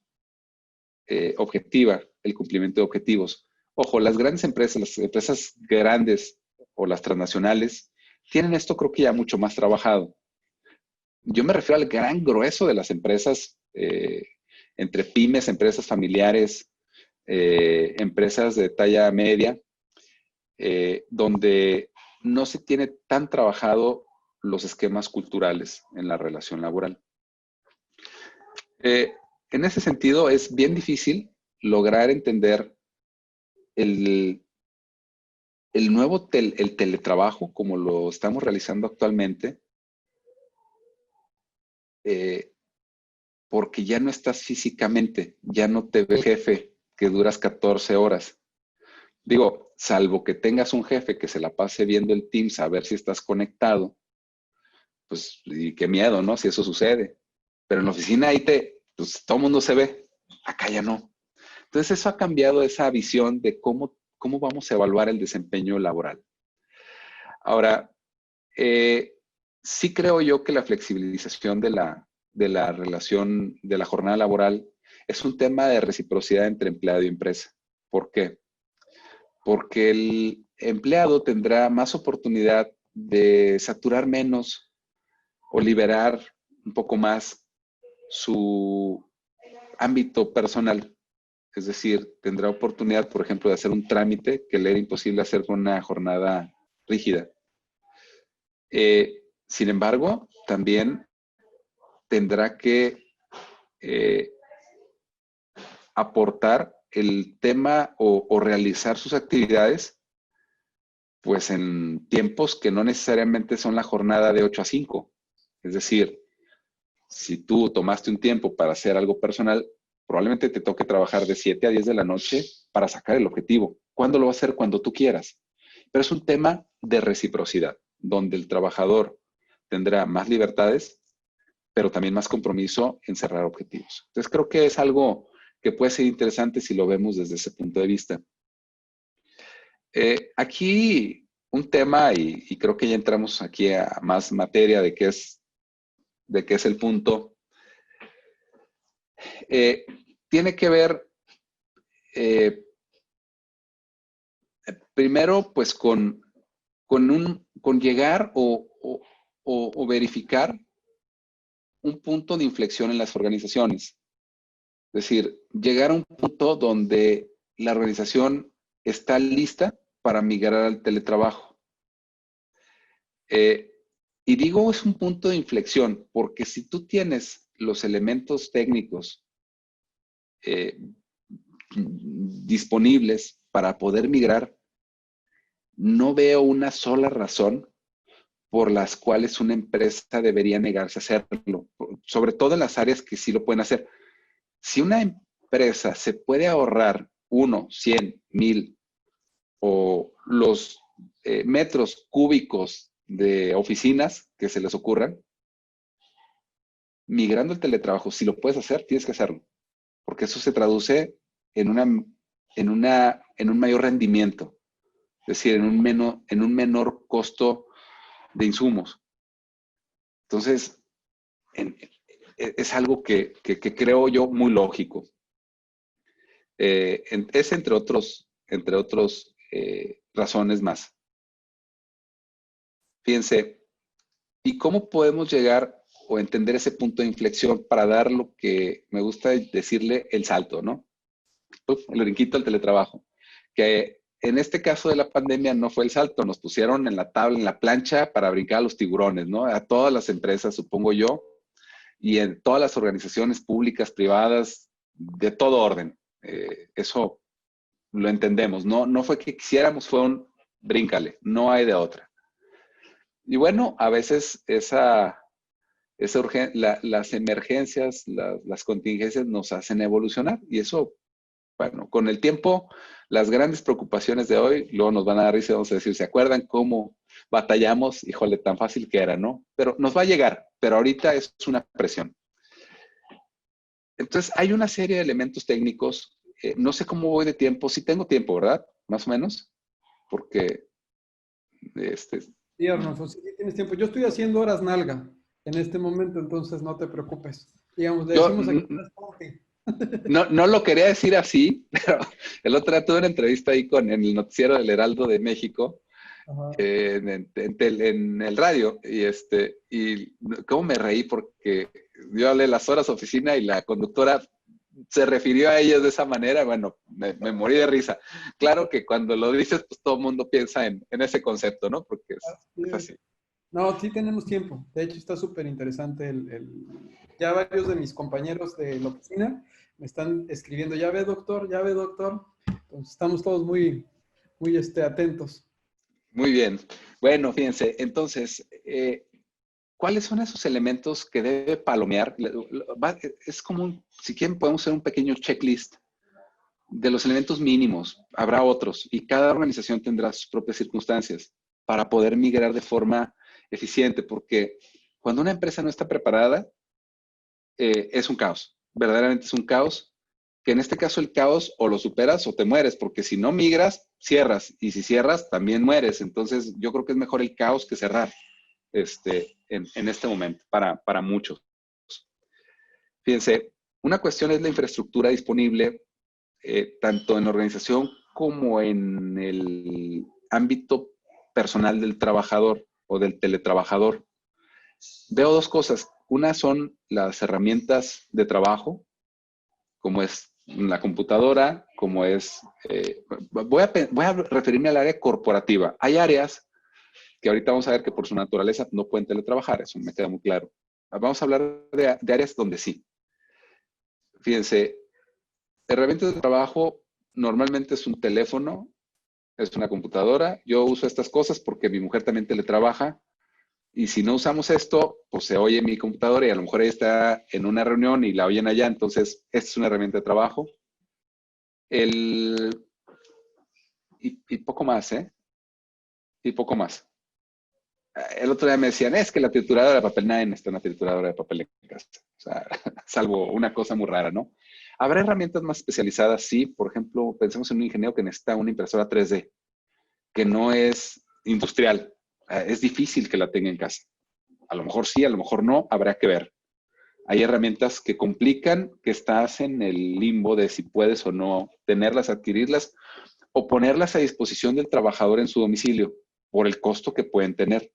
objetiva el cumplimiento de objetivos. Ojo, las grandes empresas, las empresas grandes o las transnacionales, tienen esto creo que ya mucho más trabajado. Yo me refiero al gran grueso de las empresas, entre pymes, empresas familiares, empresas de talla media, donde no se tiene tan trabajado los esquemas culturales en la relación laboral. En ese sentido, es bien difícil lograr entender el el teletrabajo como lo estamos realizando actualmente, porque ya no estás físicamente, ya no te ve el jefe que duras 14 horas. Digo, salvo que tengas un jefe que se la pase viendo el Teams a ver si estás conectado, pues, y qué miedo, ¿no? Si eso sucede. Pero en la oficina ahí pues todo el mundo se ve, acá ya no. Entonces eso ha cambiado esa visión de cómo vamos a evaluar el desempeño laboral. Ahora, sí creo yo que la flexibilización de la relación, de la jornada laboral, es un tema de reciprocidad entre empleado y empresa. ¿Por qué? Porque el empleado tendrá más oportunidad de saturar menos o liberar un poco más su ámbito personal. Es decir, tendrá oportunidad, por ejemplo, de hacer un trámite que le era imposible hacer con una jornada rígida. Sin embargo, también tendrá que aportar el tema o realizar sus actividades pues en tiempos que no necesariamente son la jornada de 8 a 5. Es decir, si tú tomaste un tiempo para hacer algo personal, probablemente te toque trabajar de 7 a 10 de la noche para sacar el objetivo. ¿Cuándo lo va a hacer? Cuando tú quieras. Pero es un tema de reciprocidad, donde el trabajador tendrá más libertades, pero también más compromiso en cerrar objetivos. Entonces creo que es algo que puede ser interesante si lo vemos desde ese punto de vista. Aquí un tema, y creo que ya entramos aquí a más materia de qué es el punto, tiene que ver primero pues con llegar o verificar un punto de inflexión en las organizaciones. Es decir, llegar a un punto donde la organización está lista para migrar al teletrabajo. Y digo, es un punto de inflexión, porque si tú tienes los elementos técnicos disponibles para poder migrar, no veo una sola razón por las cuales una empresa debería negarse a hacerlo, sobre todo en las áreas que sí lo pueden hacer. Si una empresa se puede ahorrar 1, 100, 1000 o los metros cúbicos de oficinas que se les ocurran, migrando el teletrabajo, si lo puedes hacer, tienes que hacerlo, porque eso se traduce en un mayor rendimiento, es decir, en un menor costo de insumos. Entonces, es algo que creo yo muy lógico. Es entre otros razones más. Fíjense, ¿y cómo podemos llegar o entender ese punto de inflexión para dar lo que me gusta decirle el salto, ¿no? El brinquito al teletrabajo. Que en este caso de la pandemia no fue el salto, nos pusieron en la tabla, en la plancha para brincar a los tiburones, ¿no? A todas las empresas, supongo yo, y en todas las organizaciones públicas, privadas, de todo orden. Eso lo entendemos, no fue que quisiéramos, fue un bríncale, no hay de otra. Y bueno, a veces esa Las emergencias, las contingencias nos hacen evolucionar y eso, bueno, con el tiempo, las grandes preocupaciones de hoy, luego nos van a dar risa y vamos a decir, ¿se acuerdan cómo batallamos? Híjole, tan fácil que era, ¿no? Pero nos va a llegar, pero ahorita es una presión. Entonces, hay una serie de elementos técnicos. No sé cómo voy de tiempo. Sí tengo tiempo, ¿verdad? Más o menos. Porque, Sí, Arnulfo, sí tienes tiempo. Yo estoy haciendo horas nalga en este momento, entonces no te preocupes. Digamos, le yo decimos aquí transporte. no lo quería decir así, pero el otro día tuve una entrevista ahí en el noticiero del Heraldo de México, en el radio, y cómo me reí porque yo hablé las horas oficina y la conductora se refirió a ellas de esa manera. Bueno, me morí de risa. Claro que cuando lo dices, pues todo el mundo piensa en ese concepto, ¿no? Porque es así. No, sí tenemos tiempo. De hecho, está súper interesante Ya varios de mis compañeros de la oficina me están escribiendo, ya ve, doctor, ya ve, doctor. Entonces, estamos todos muy, muy atentos. Muy bien. Bueno, fíjense, entonces, ¿cuáles son esos elementos que debe palomear? Es como, si quieren, podemos hacer un pequeño checklist de los elementos mínimos. Habrá otros y cada organización tendrá sus propias circunstancias para poder migrar de forma eficiente, porque cuando una empresa no está preparada, es un caos. Verdaderamente es un caos, que en este caso el caos o lo superas o te mueres, porque si no migras, cierras, y si cierras, también mueres. Entonces, yo creo que es mejor el caos que cerrar en este momento para muchos. Fíjense, una cuestión es la infraestructura disponible, tanto en la organización como en el ámbito personal del trabajador o del teletrabajador. Veo dos cosas. Una son las herramientas de trabajo, como es la computadora, como es... voy a referirme al área corporativa. Hay áreas que ahorita vamos a ver que por su naturaleza no pueden teletrabajar, eso me queda muy claro. Vamos a hablar de áreas donde sí. Fíjense, herramientas de trabajo normalmente es un teléfono, es una computadora. Yo uso estas cosas porque mi mujer también teletrabaja. Y si no usamos esto, pues se oye en mi computadora y a lo mejor ella está en una reunión y la oyen allá. Entonces, esta es una herramienta de trabajo. Y poco más, ¿eh? Y poco más. El otro día me decían, es que la trituradora de papel, nadie necesita una trituradora de papel en casa. O sea, salvo una cosa muy rara, ¿no? Habrá herramientas más especializadas, sí. Por ejemplo, pensemos en un ingeniero que necesita una impresora 3D, que no es industrial. Es difícil que la tenga en casa. A lo mejor sí, a lo mejor no, habrá que ver. Hay herramientas que complican, que estás en el limbo de si puedes o no tenerlas, adquirirlas o ponerlas a disposición del trabajador en su domicilio por el costo que pueden tener.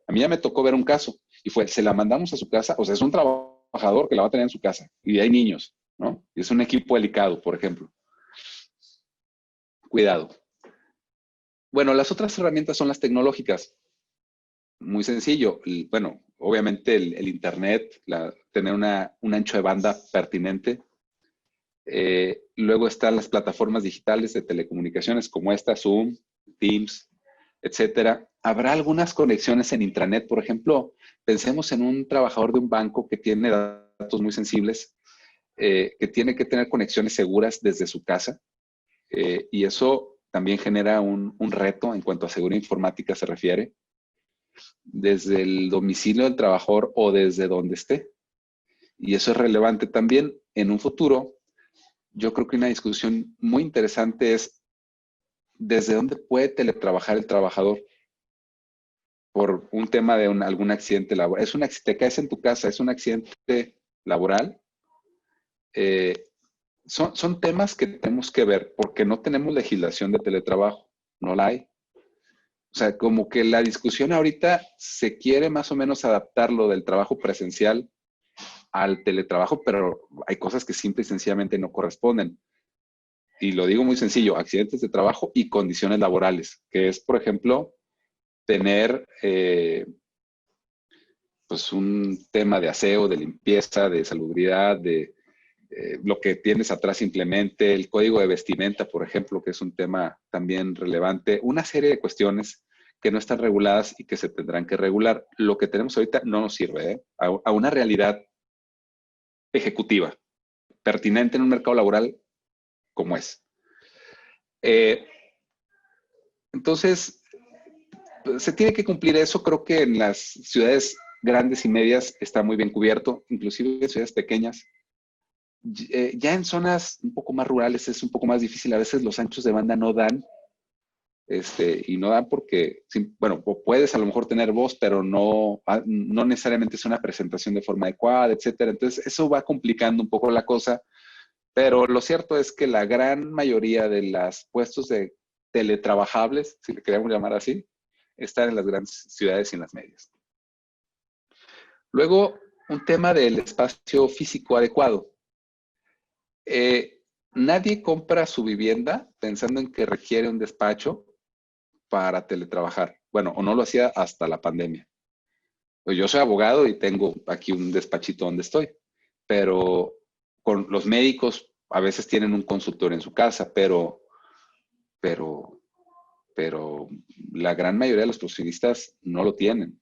A mí ya me tocó ver un caso y se la mandamos a su casa, o sea, es un trabajador que la va a tener en su casa y hay niños, ¿no? Y es un equipo delicado, por ejemplo. Cuidado. Bueno, las otras herramientas son las tecnológicas. Muy sencillo. Bueno, obviamente el Internet, tener un ancho de banda pertinente. Luego están las plataformas digitales de telecomunicaciones como esta, Zoom, Teams, etcétera. Habrá algunas conexiones en intranet, por ejemplo, pensemos en un trabajador de un banco que tiene datos muy sensibles, que tiene que tener conexiones seguras desde su casa, y eso también genera un reto en cuanto a seguridad informática se refiere, desde el domicilio del trabajador o desde donde esté. Y eso es relevante también en un futuro. Yo creo que una discusión muy interesante es desde dónde puede teletrabajar el trabajador por un tema de algún accidente laboral. Te caes en tu casa, es un accidente laboral. Son temas que tenemos que ver porque no tenemos legislación de teletrabajo, no la hay. O sea, como que la discusión ahorita se quiere más o menos adaptar lo del trabajo presencial al teletrabajo, pero hay cosas que simple y sencillamente no corresponden. Y lo digo muy sencillo, accidentes de trabajo y condiciones laborales, que es, por ejemplo, tener pues un tema de aseo, de limpieza, de salubridad, de lo que tienes atrás simplemente, el código de vestimenta, por ejemplo, que es un tema también relevante, una serie de cuestiones que no están reguladas y que se tendrán que regular. Lo que tenemos ahorita no nos sirve, ¿eh? A una realidad ejecutiva, pertinente en un mercado laboral como es. Entonces, se tiene que cumplir eso. Creo que en las ciudades grandes y medias está muy bien cubierto, inclusive en ciudades pequeñas. Ya en zonas un poco más rurales es un poco más difícil. A veces los anchos de banda no dan, y no dan porque, bueno, puedes a lo mejor tener voz, pero no necesariamente es una presentación de forma adecuada, etcétera. Entonces, eso va complicando un poco la cosa. Pero lo cierto es que la gran mayoría de los puestos de teletrabajables, si le queremos llamar así, están en las grandes ciudades y en las medias. Luego, un tema del espacio físico adecuado. Nadie compra su vivienda pensando en que requiere un despacho para teletrabajar. Bueno, o no lo hacía hasta la pandemia. Pues yo soy abogado y tengo aquí un despachito donde estoy, pero con los médicos a veces tienen un consultorio en su casa, pero la gran mayoría de los profesionistas no lo tienen.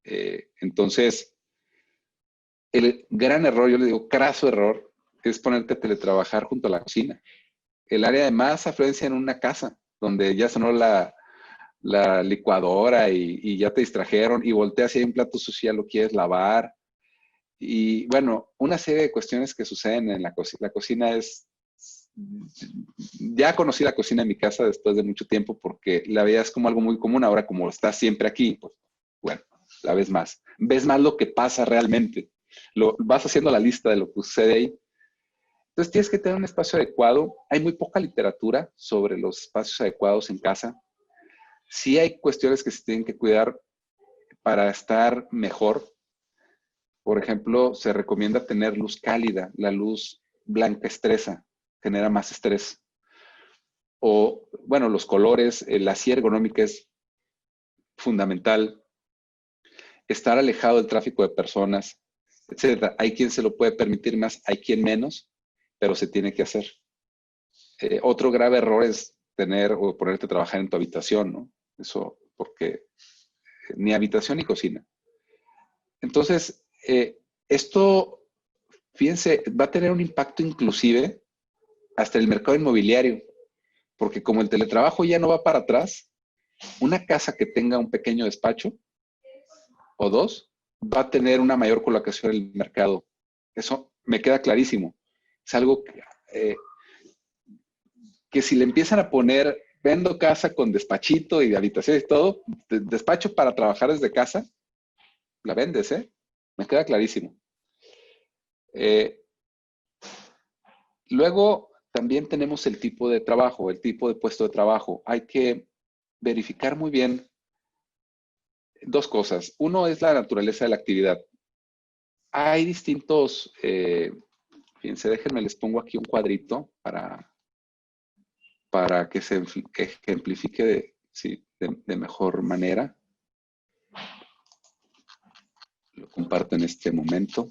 Entonces, el gran error, yo le digo craso error, es ponerte a teletrabajar junto a la cocina. El área de más afluencia en una casa, donde ya sonó la licuadora y ya te distrajeron y volteas y hay un plato sucio, ya lo quieres lavar. Y bueno, una serie de cuestiones que suceden en la cocina. La cocina es... Ya conocí la cocina en mi casa después de mucho tiempo porque la veías como algo muy común. Ahora, como estás siempre aquí, pues bueno, la ves más. Ves más lo que pasa realmente. Vas haciendo la lista de lo que sucede ahí. Entonces tienes que tener un espacio adecuado. Hay muy poca literatura sobre los espacios adecuados en casa. Sí hay cuestiones que se tienen que cuidar para estar mejor. Por ejemplo, se recomienda tener luz cálida. La luz blanca estresa, genera más estrés. O, bueno, los colores, la silla ergonómica es fundamental. Estar alejado del tráfico de personas, etcétera. Hay quien se lo puede permitir más, hay quien menos, pero se tiene que hacer. Otro grave error es tener o ponerte a trabajar en tu habitación, ¿no? Eso, porque ni habitación ni cocina. Entonces, esto, fíjense, va a tener un impacto inclusive hasta el mercado inmobiliario, porque como el teletrabajo ya no va para atrás, una casa que tenga un pequeño despacho o dos va a tener una mayor colocación en el mercado. Eso me queda clarísimo. Es algo que si le empiezan a poner, vendo casa con despachito y habitaciones y todo, despacho para trabajar desde casa, la vendes, ¿eh? Me queda clarísimo. Luego, también tenemos el tipo de trabajo, el tipo de puesto de trabajo. Hay que verificar muy bien dos cosas. Uno es la naturaleza de la actividad. Hay distintos, fíjense, déjenme, les pongo aquí un cuadrito para que se ejemplifique de mejor manera. Lo comparto en este momento.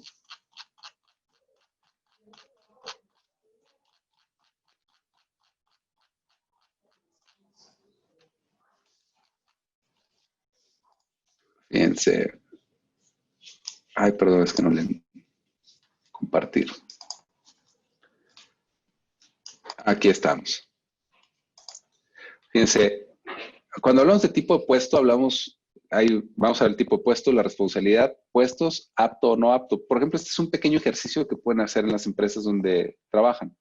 Fíjense. Ay, perdón, es que no le compartir. Aquí estamos. Fíjense, cuando hablamos de tipo de puesto, vamos a ver el tipo de puesto, la responsabilidad, puestos, apto o no apto. Por ejemplo, este es un pequeño ejercicio que pueden hacer en las empresas donde trabajan.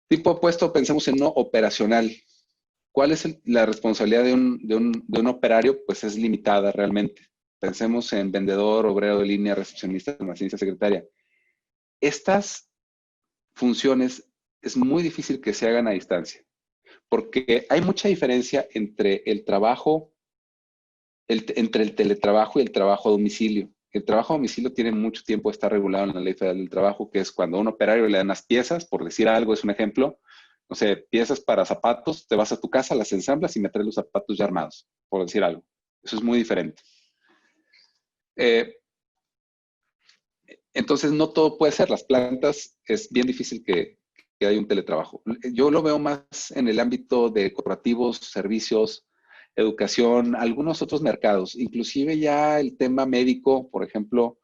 Tipo de puesto, pensemos en no operacional. ¿Cuál es la responsabilidad de un operario? Pues es limitada realmente. Pensemos en vendedor, obrero de línea, recepcionista, almacenista, secretaria. Estas funciones es muy difícil que se hagan a distancia, porque hay mucha diferencia entre el trabajo, entre el teletrabajo y el trabajo a domicilio. El trabajo a domicilio tiene mucho tiempo de estar regulado en la Ley Federal del Trabajo, que es cuando a un operario le dan las piezas, por decir algo, es un ejemplo, no sé, piezas para zapatos, te vas a tu casa, las ensamblas y me traes los zapatos ya armados, por decir algo. Eso es muy diferente. Entonces, no todo puede ser. Las plantas es bien difícil que haya un teletrabajo. Yo lo veo más en el ámbito de corporativos, servicios, educación, algunos otros mercados. Inclusive ya el tema médico, por ejemplo,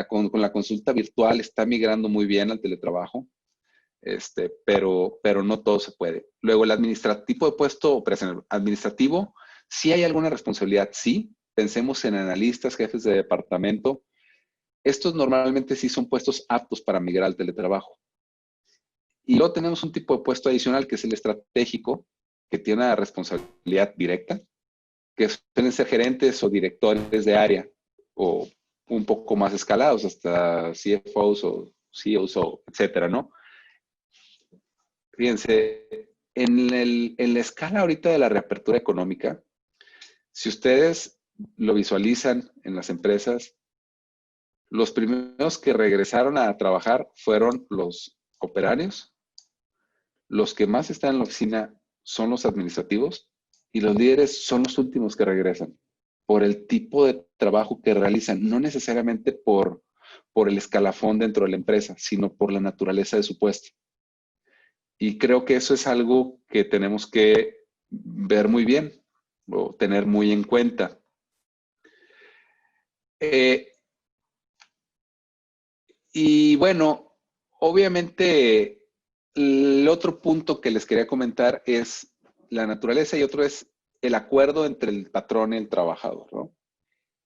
con la consulta virtual está migrando muy bien al teletrabajo, pero no todo se puede. Luego, el administrativo de puesto administrativo, sí hay alguna responsabilidad, sí. Pensemos en analistas, jefes de departamento. Estos normalmente sí son puestos aptos para migrar al teletrabajo. Y luego tenemos un tipo de puesto adicional que es el estratégico, que tiene una responsabilidad directa, que suelen ser gerentes o directores de área, o un poco más escalados, hasta CFOs o CEOs, o etcétera, ¿no? Fíjense, en la escala ahorita de la reapertura económica, si ustedes lo visualizan en las empresas, los primeros que regresaron a trabajar fueron los operarios, los que más están en la oficina son los administrativos y los líderes son los últimos que regresan por el tipo de trabajo que realizan, no necesariamente por el escalafón dentro de la empresa, sino por la naturaleza de su puesto. Y creo que eso es algo que tenemos que ver muy bien o tener muy en cuenta. Y bueno, obviamente el otro punto que les quería comentar es la naturaleza y otro es el acuerdo entre el patrón y el trabajador, ¿no?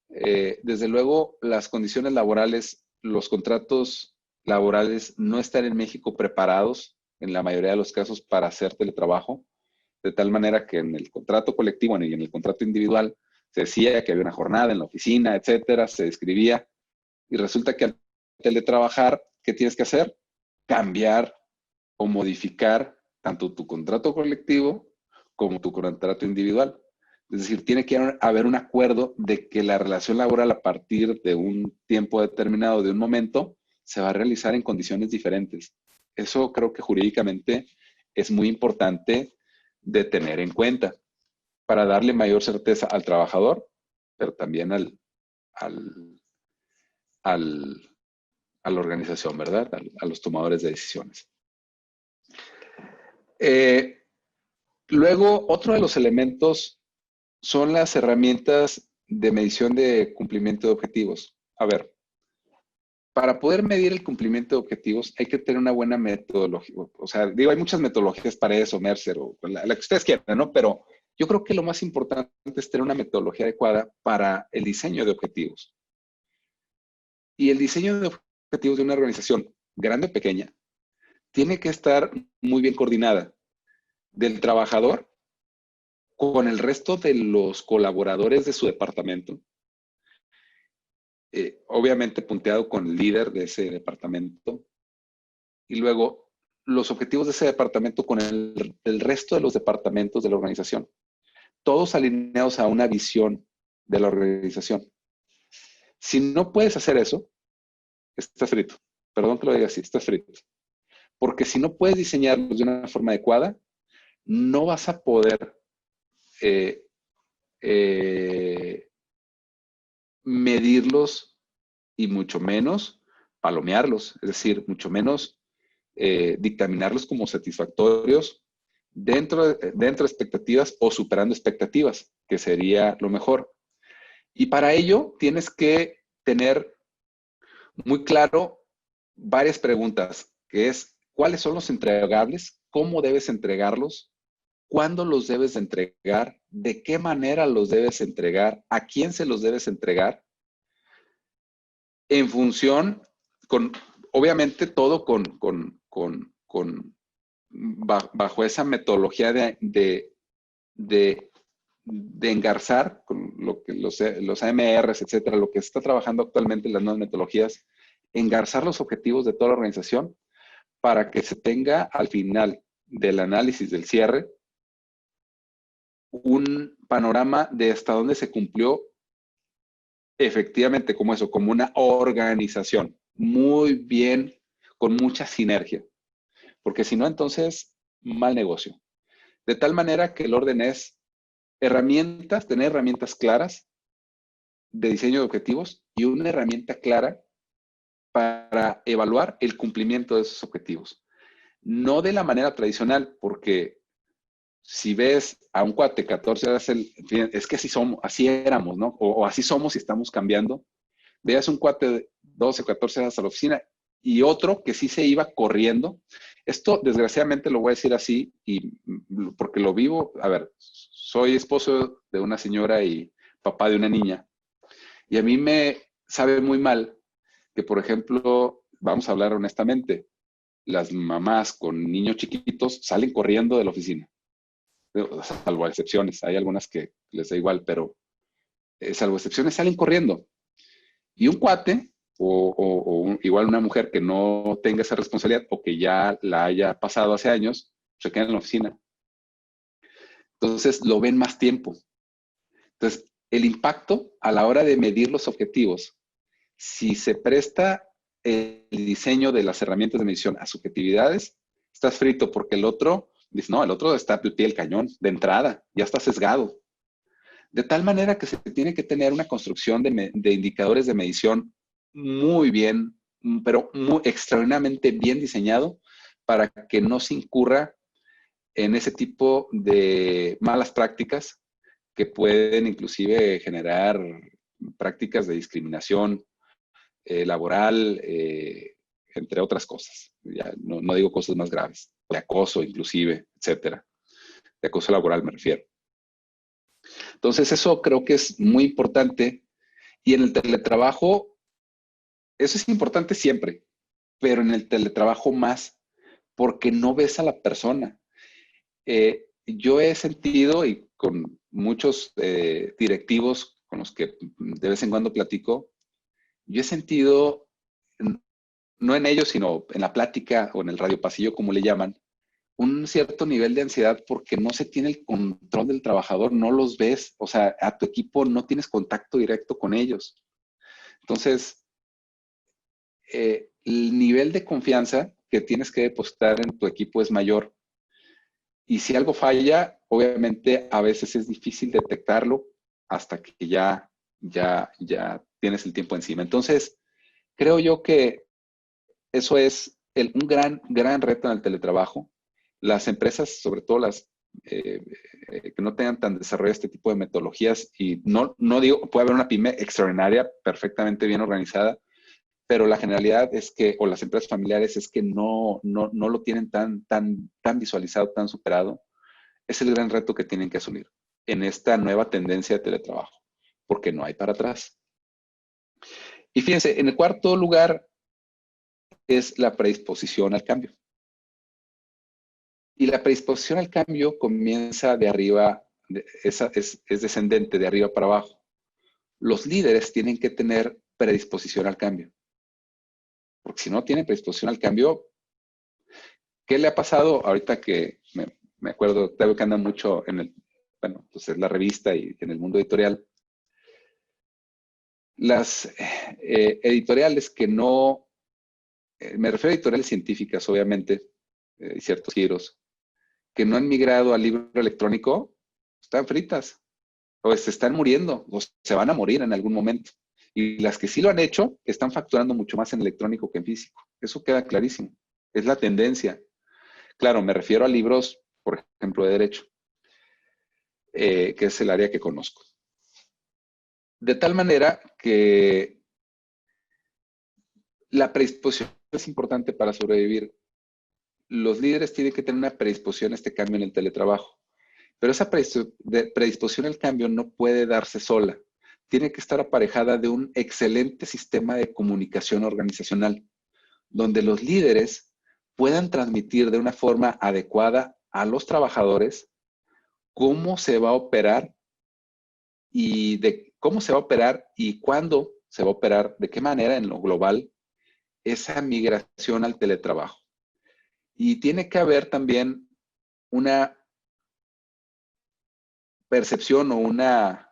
Desde luego, las condiciones laborales, los contratos laborales no están en México preparados en la mayoría de los casos para hacer teletrabajo, de tal manera que en el contrato colectivo y en el contrato individual se decía que había una jornada en la oficina, etcétera, se describía, y resulta que al teletrabajar, ¿qué tienes que hacer? Cambiar o modificar tanto tu contrato colectivo como tu contrato individual. Es decir, tiene que haber un acuerdo de que la relación laboral a partir de un tiempo determinado, de un momento, se va a realizar en condiciones diferentes. Eso creo que jurídicamente es muy importante de tener en cuenta para darle mayor certeza al trabajador, pero también a la organización, ¿verdad? A los tomadores de decisiones. Luego, otro de los elementos son las herramientas de medición de cumplimiento de objetivos. A ver, para poder medir el cumplimiento de objetivos hay que tener una buena metodología. O sea, digo, hay muchas metodologías para eso, Mercer, o la que ustedes quieran, ¿no? Pero yo creo que lo más importante es tener una metodología adecuada para el diseño de objetivos. Y el diseño de objetivos de una organización, grande o pequeña, tiene que estar muy bien coordinada del trabajador con el resto de los colaboradores de su departamento, obviamente punteado con el líder de ese departamento, y luego los objetivos de ese departamento con el resto de los departamentos de la organización, todos alineados a una visión de la organización. Si no puedes hacer eso, estás frito. Perdón que lo diga así, estás frito. Porque si no puedes diseñarlos de una forma adecuada, no vas a poder medirlos y mucho menos palomearlos, es decir, mucho menos dictaminarlos como satisfactorios dentro de expectativas o superando expectativas, que sería lo mejor. Y para ello tienes que tener muy claro varias preguntas, que es, ¿cuáles son los entregables? ¿Cómo debes entregarlos? ¿Cuándo los debes de entregar? ¿De qué manera los debes entregar? ¿A quién se los debes entregar? En función, obviamente todo bajo esa metodología de engarzar, con lo que los AMRs, etcétera, lo que se está trabajando actualmente en las nuevas metodologías, engarzar los objetivos de toda la organización para que se tenga al final del análisis del cierre un panorama de hasta dónde se cumplió efectivamente como eso, como una organización muy bien, con mucha sinergia. Porque si no, entonces, mal negocio. De tal manera que el orden es tener herramientas claras de diseño de objetivos y una herramienta clara para evaluar el cumplimiento de esos objetivos. No de la manera tradicional, porque si ves a un cuate 14 horas, es que así somos, así éramos, ¿no? O así somos y estamos cambiando. Veas un cuate de 12 o 14 horas a la oficina y otro que sí se iba corriendo. Esto, desgraciadamente, lo voy a decir así, y porque lo vivo. A ver, soy esposo de una señora y papá de una niña. Y a mí me sabe muy mal que, por ejemplo, vamos a hablar honestamente, las mamás con niños chiquitos salen corriendo de la oficina, salvo excepciones. Hay algunas que les da igual, pero salvo excepciones salen corriendo. Y un cuate igual una mujer que no tenga esa responsabilidad o que ya la haya pasado hace años, se queda en la oficina. Entonces lo ven más tiempo. Entonces, el impacto a la hora de medir los objetivos, si se presta el diseño de las herramientas de medición a subjetividades, estás frito, porque el otro dice, no, el otro está al pie del cañón, de entrada, ya está sesgado. De tal manera que se tiene que tener una construcción de indicadores de medición muy bien, pero muy extraordinariamente bien diseñado para que no se incurra en ese tipo de malas prácticas que pueden inclusive generar prácticas de discriminación laboral, entre otras cosas. Ya no digo cosas más graves, de acoso inclusive, etcétera. De acoso laboral me refiero. Entonces eso creo que es muy importante, y en el teletrabajo, eso es importante siempre, pero en el teletrabajo más, porque no ves a la persona. Yo he sentido, y con muchos directivos con los que de vez en cuando platico, yo he sentido, no en ellos, sino en la plática o en el radio pasillo, como le llaman, un cierto nivel de ansiedad porque no se tiene el control del trabajador, no los ves, o sea, a tu equipo no tienes contacto directo con ellos. Entonces, el nivel de confianza que tienes que depositar en tu equipo es mayor. Y si algo falla, obviamente a veces es difícil detectarlo hasta que ya tienes el tiempo encima. Entonces, creo yo que eso es un gran reto en el teletrabajo. Las empresas, sobre todo las que no tengan tan desarrollado este tipo de metodologías, y no digo, puede haber una pyme extraordinaria, perfectamente bien organizada, pero la generalidad es que, o las empresas familiares, es que no lo tienen tan visualizado, tan superado. Es el gran reto que tienen que asumir en esta nueva tendencia de teletrabajo, porque no hay para atrás. Y fíjense, en el cuarto lugar es la predisposición al cambio. Y la predisposición al cambio comienza de arriba, es descendente, de arriba para abajo. Los líderes tienen que tener predisposición al cambio. Porque si no tienen predisposición al cambio, ¿qué le ha pasado ahorita que me acuerdo, Octavio, que anda mucho en la revista y en el mundo editorial? Las editoriales que no, me refiero a editoriales científicas, obviamente, y ciertos giros, que no han migrado al libro electrónico, están fritas, o se están muriendo, o se van a morir en algún momento. Y las que sí lo han hecho, están facturando mucho más en electrónico que en físico. Eso queda clarísimo. Es la tendencia. Claro, me refiero a libros, por ejemplo, de derecho, que es el área que conozco. De tal manera que la predisposición es importante para sobrevivir. Los líderes tienen que tener una predisposición a este cambio en el teletrabajo. Pero esa predisposición al cambio no puede darse sola. Tiene que estar aparejada de un excelente sistema de comunicación organizacional, donde los líderes puedan transmitir de una forma adecuada a los trabajadores cómo se va a operar y cuándo se va a operar, de qué manera en lo global, esa migración al teletrabajo. Y tiene que haber también una percepción o una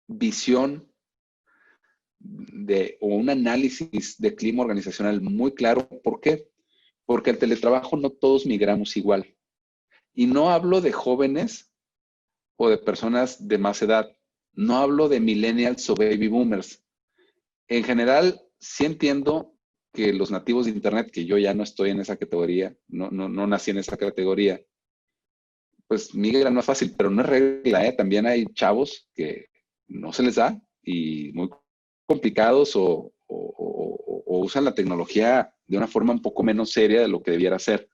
visión o un análisis de clima organizacional muy claro. ¿Por qué? Porque el teletrabajo no todos migramos igual. Y no hablo de jóvenes o de personas de más edad. No hablo de millennials o baby boomers. En general, sí entiendo que los nativos de Internet, que yo ya no estoy en esa categoría, no nací en esa categoría, pues migran más fácil, pero no es regla, ¿eh? También hay chavos que no se les da y muy complicados o usan la tecnología de una forma un poco menos seria de lo que debiera ser.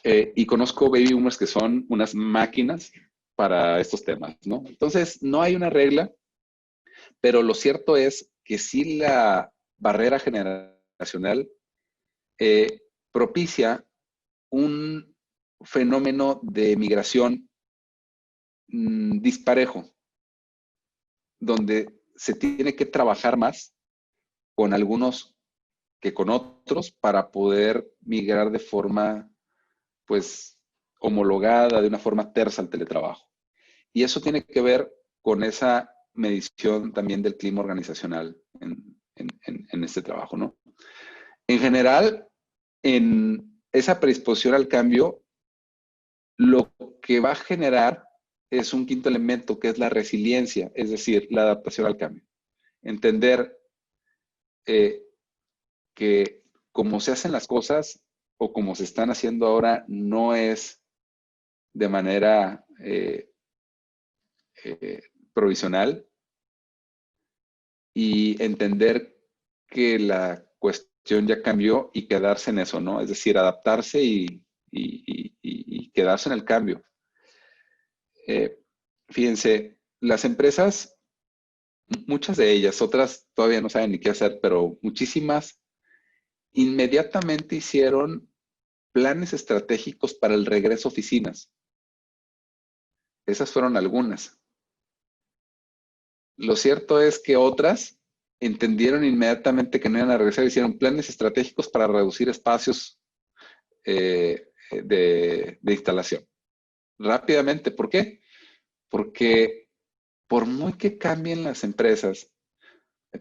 Y conozco baby boomers que son unas máquinas para estos temas, ¿no? Entonces, no hay una regla, pero lo cierto es que sí la barrera generacional propicia un fenómeno de migración disparejo, donde se tiene que trabajar más con algunos que con otros para poder migrar de forma, pues, homologada, de una forma tersa al teletrabajo. Y eso tiene que ver con esa medición también del clima organizacional en este trabajo, ¿no? En general, en esa predisposición al cambio, lo que va a generar es un quinto elemento, que es la resiliencia, es decir, la adaptación al cambio. Entender que como se hacen las cosas o como se están haciendo ahora no es de manera provisional, y entender que la cuestión ya cambió y quedarse en eso, ¿no? Es decir, adaptarse y quedarse en el cambio. Fíjense, las empresas, muchas de ellas, otras todavía no saben ni qué hacer, pero muchísimas inmediatamente hicieron planes estratégicos para el regreso a oficinas. Esas fueron algunas. Lo cierto es que otras entendieron inmediatamente que no iban a regresar, hicieron planes estratégicos para reducir espacios de instalación. Rápidamente, ¿por qué? Porque por muy que cambien las empresas,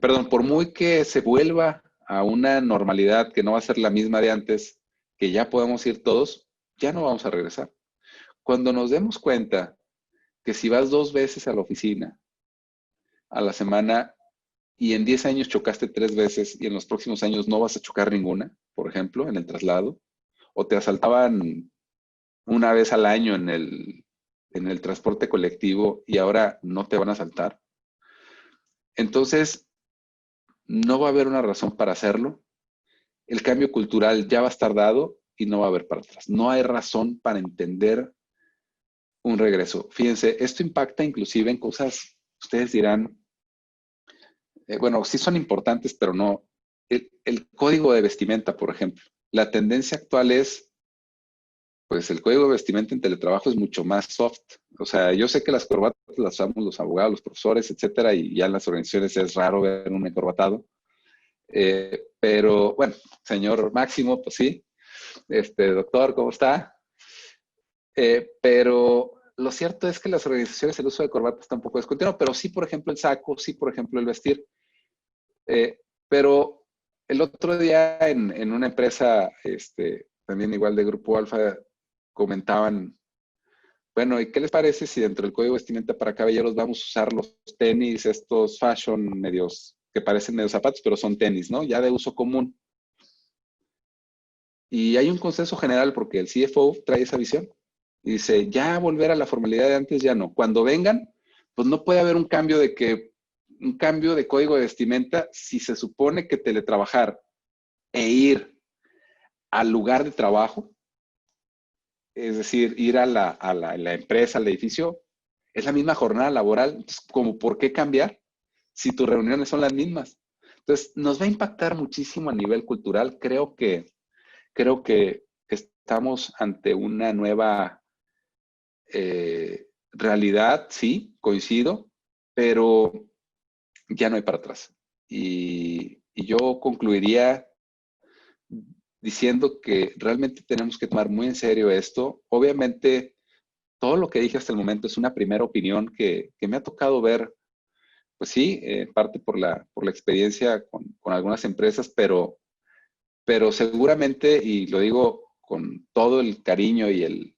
por muy que se vuelva a una normalidad que no va a ser la misma de antes, que ya podemos ir todos, ya no vamos a regresar. Cuando nos demos cuenta que si vas 2 veces a la oficina a la semana y en 10 años chocaste 3 veces y en los próximos años no vas a chocar ninguna, por ejemplo, en el traslado, o te asaltaban una vez al año en el transporte colectivo y ahora no te van a asaltar. Entonces, no va a haber una razón para hacerlo. El cambio cultural ya va a estar dado y no va a haber para atrás. No hay razón para entender un regreso. Fíjense, esto impacta inclusive en cosas, ustedes dirán, bueno, sí son importantes, pero no. El código de vestimenta, por ejemplo. La tendencia actual es, pues el código de vestimenta en teletrabajo es mucho más soft. O sea, yo sé que las corbatas las usamos los abogados, los profesores, etcétera, y ya en las organizaciones es raro ver un encorbatado. Pero, bueno, señor Máximo, pues sí. Doctor, ¿cómo está? Pero lo cierto es que las organizaciones el uso de corbata está un poco descontinuado, pero sí, por ejemplo, el saco, sí, por ejemplo, el vestir. Pero el otro día en una empresa, también igual de Grupo Alfa, comentaban, bueno, ¿y qué les parece si dentro del código de vestimenta para caballeros vamos a usar los tenis, estos fashion medios, que parecen medios zapatos, pero son tenis, ¿no? Ya de uso común. Y hay un consenso general porque el CFO trae esa visión. Y dice, ya volver a la formalidad de antes, ya no. Cuando vengan, pues no puede haber un cambio de código de vestimenta si se supone que teletrabajar e ir al lugar de trabajo, es decir, ir a la empresa, al edificio, es la misma jornada laboral. Entonces, ¿cómo por qué cambiar si tus reuniones son las mismas? Entonces, nos va a impactar muchísimo a nivel cultural. Creo que estamos ante una nueva realidad, sí, coincido, pero ya no hay para atrás. Y yo concluiría diciendo que realmente tenemos que tomar muy en serio esto. Obviamente, todo lo que dije hasta el momento es una primera opinión que me ha tocado ver, pues sí, parte por la experiencia con algunas empresas, pero seguramente, y lo digo con todo el cariño y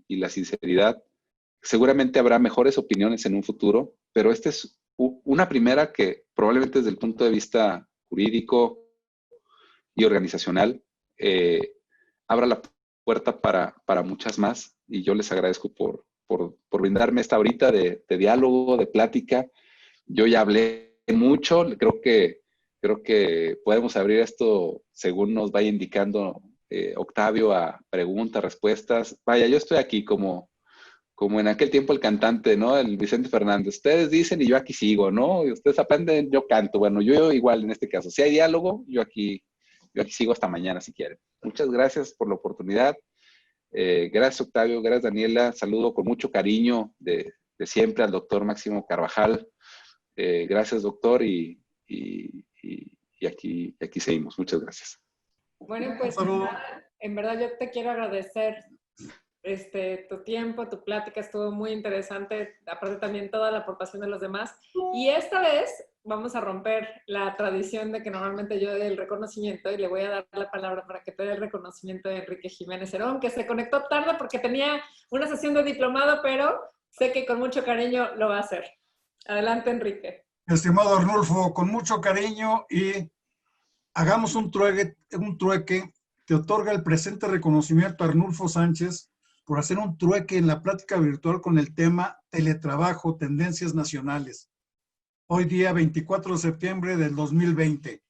la sinceridad, seguramente habrá mejores opiniones en un futuro, pero esta es una primera que probablemente desde el punto de vista jurídico y organizacional abra la puerta para muchas más. Y yo les agradezco por brindarme esta horita de diálogo, de plática. Yo ya hablé mucho, creo que podemos abrir esto según nos vaya indicando Octavio a preguntas, respuestas. Vaya, yo estoy aquí como en aquel tiempo el cantante, ¿no? El Vicente Fernández. Ustedes dicen y yo aquí sigo, ¿no? Y ustedes aprenden, yo canto. Bueno, yo igual en este caso. Si hay diálogo, yo aquí sigo hasta mañana si quieren. Muchas gracias por la oportunidad. Gracias, Octavio. Gracias, Daniela. Saludo con mucho cariño de siempre al doctor Máximo Carvajal. Gracias, doctor. Y aquí seguimos. Muchas gracias. Bueno, pues en verdad yo te quiero agradecer tu tiempo, tu plática estuvo muy interesante, aparte también toda la aportación de los demás. Y esta vez vamos a romper la tradición de que normalmente yo dé el reconocimiento y le voy a dar la palabra para que te dé el reconocimiento de Enrique Jiménez Herón, que se conectó tarde porque tenía una sesión de diplomado, pero sé que con mucho cariño lo va a hacer. Adelante, Enrique. Estimado Arnulfo, con mucho cariño y hagamos un trueque. Te otorga el presente reconocimiento a Arnulfo Sánchez por hacer un trueque en la plática virtual con el tema Teletrabajo, Tendencias Nacionales. Hoy día 24 de septiembre del 2020.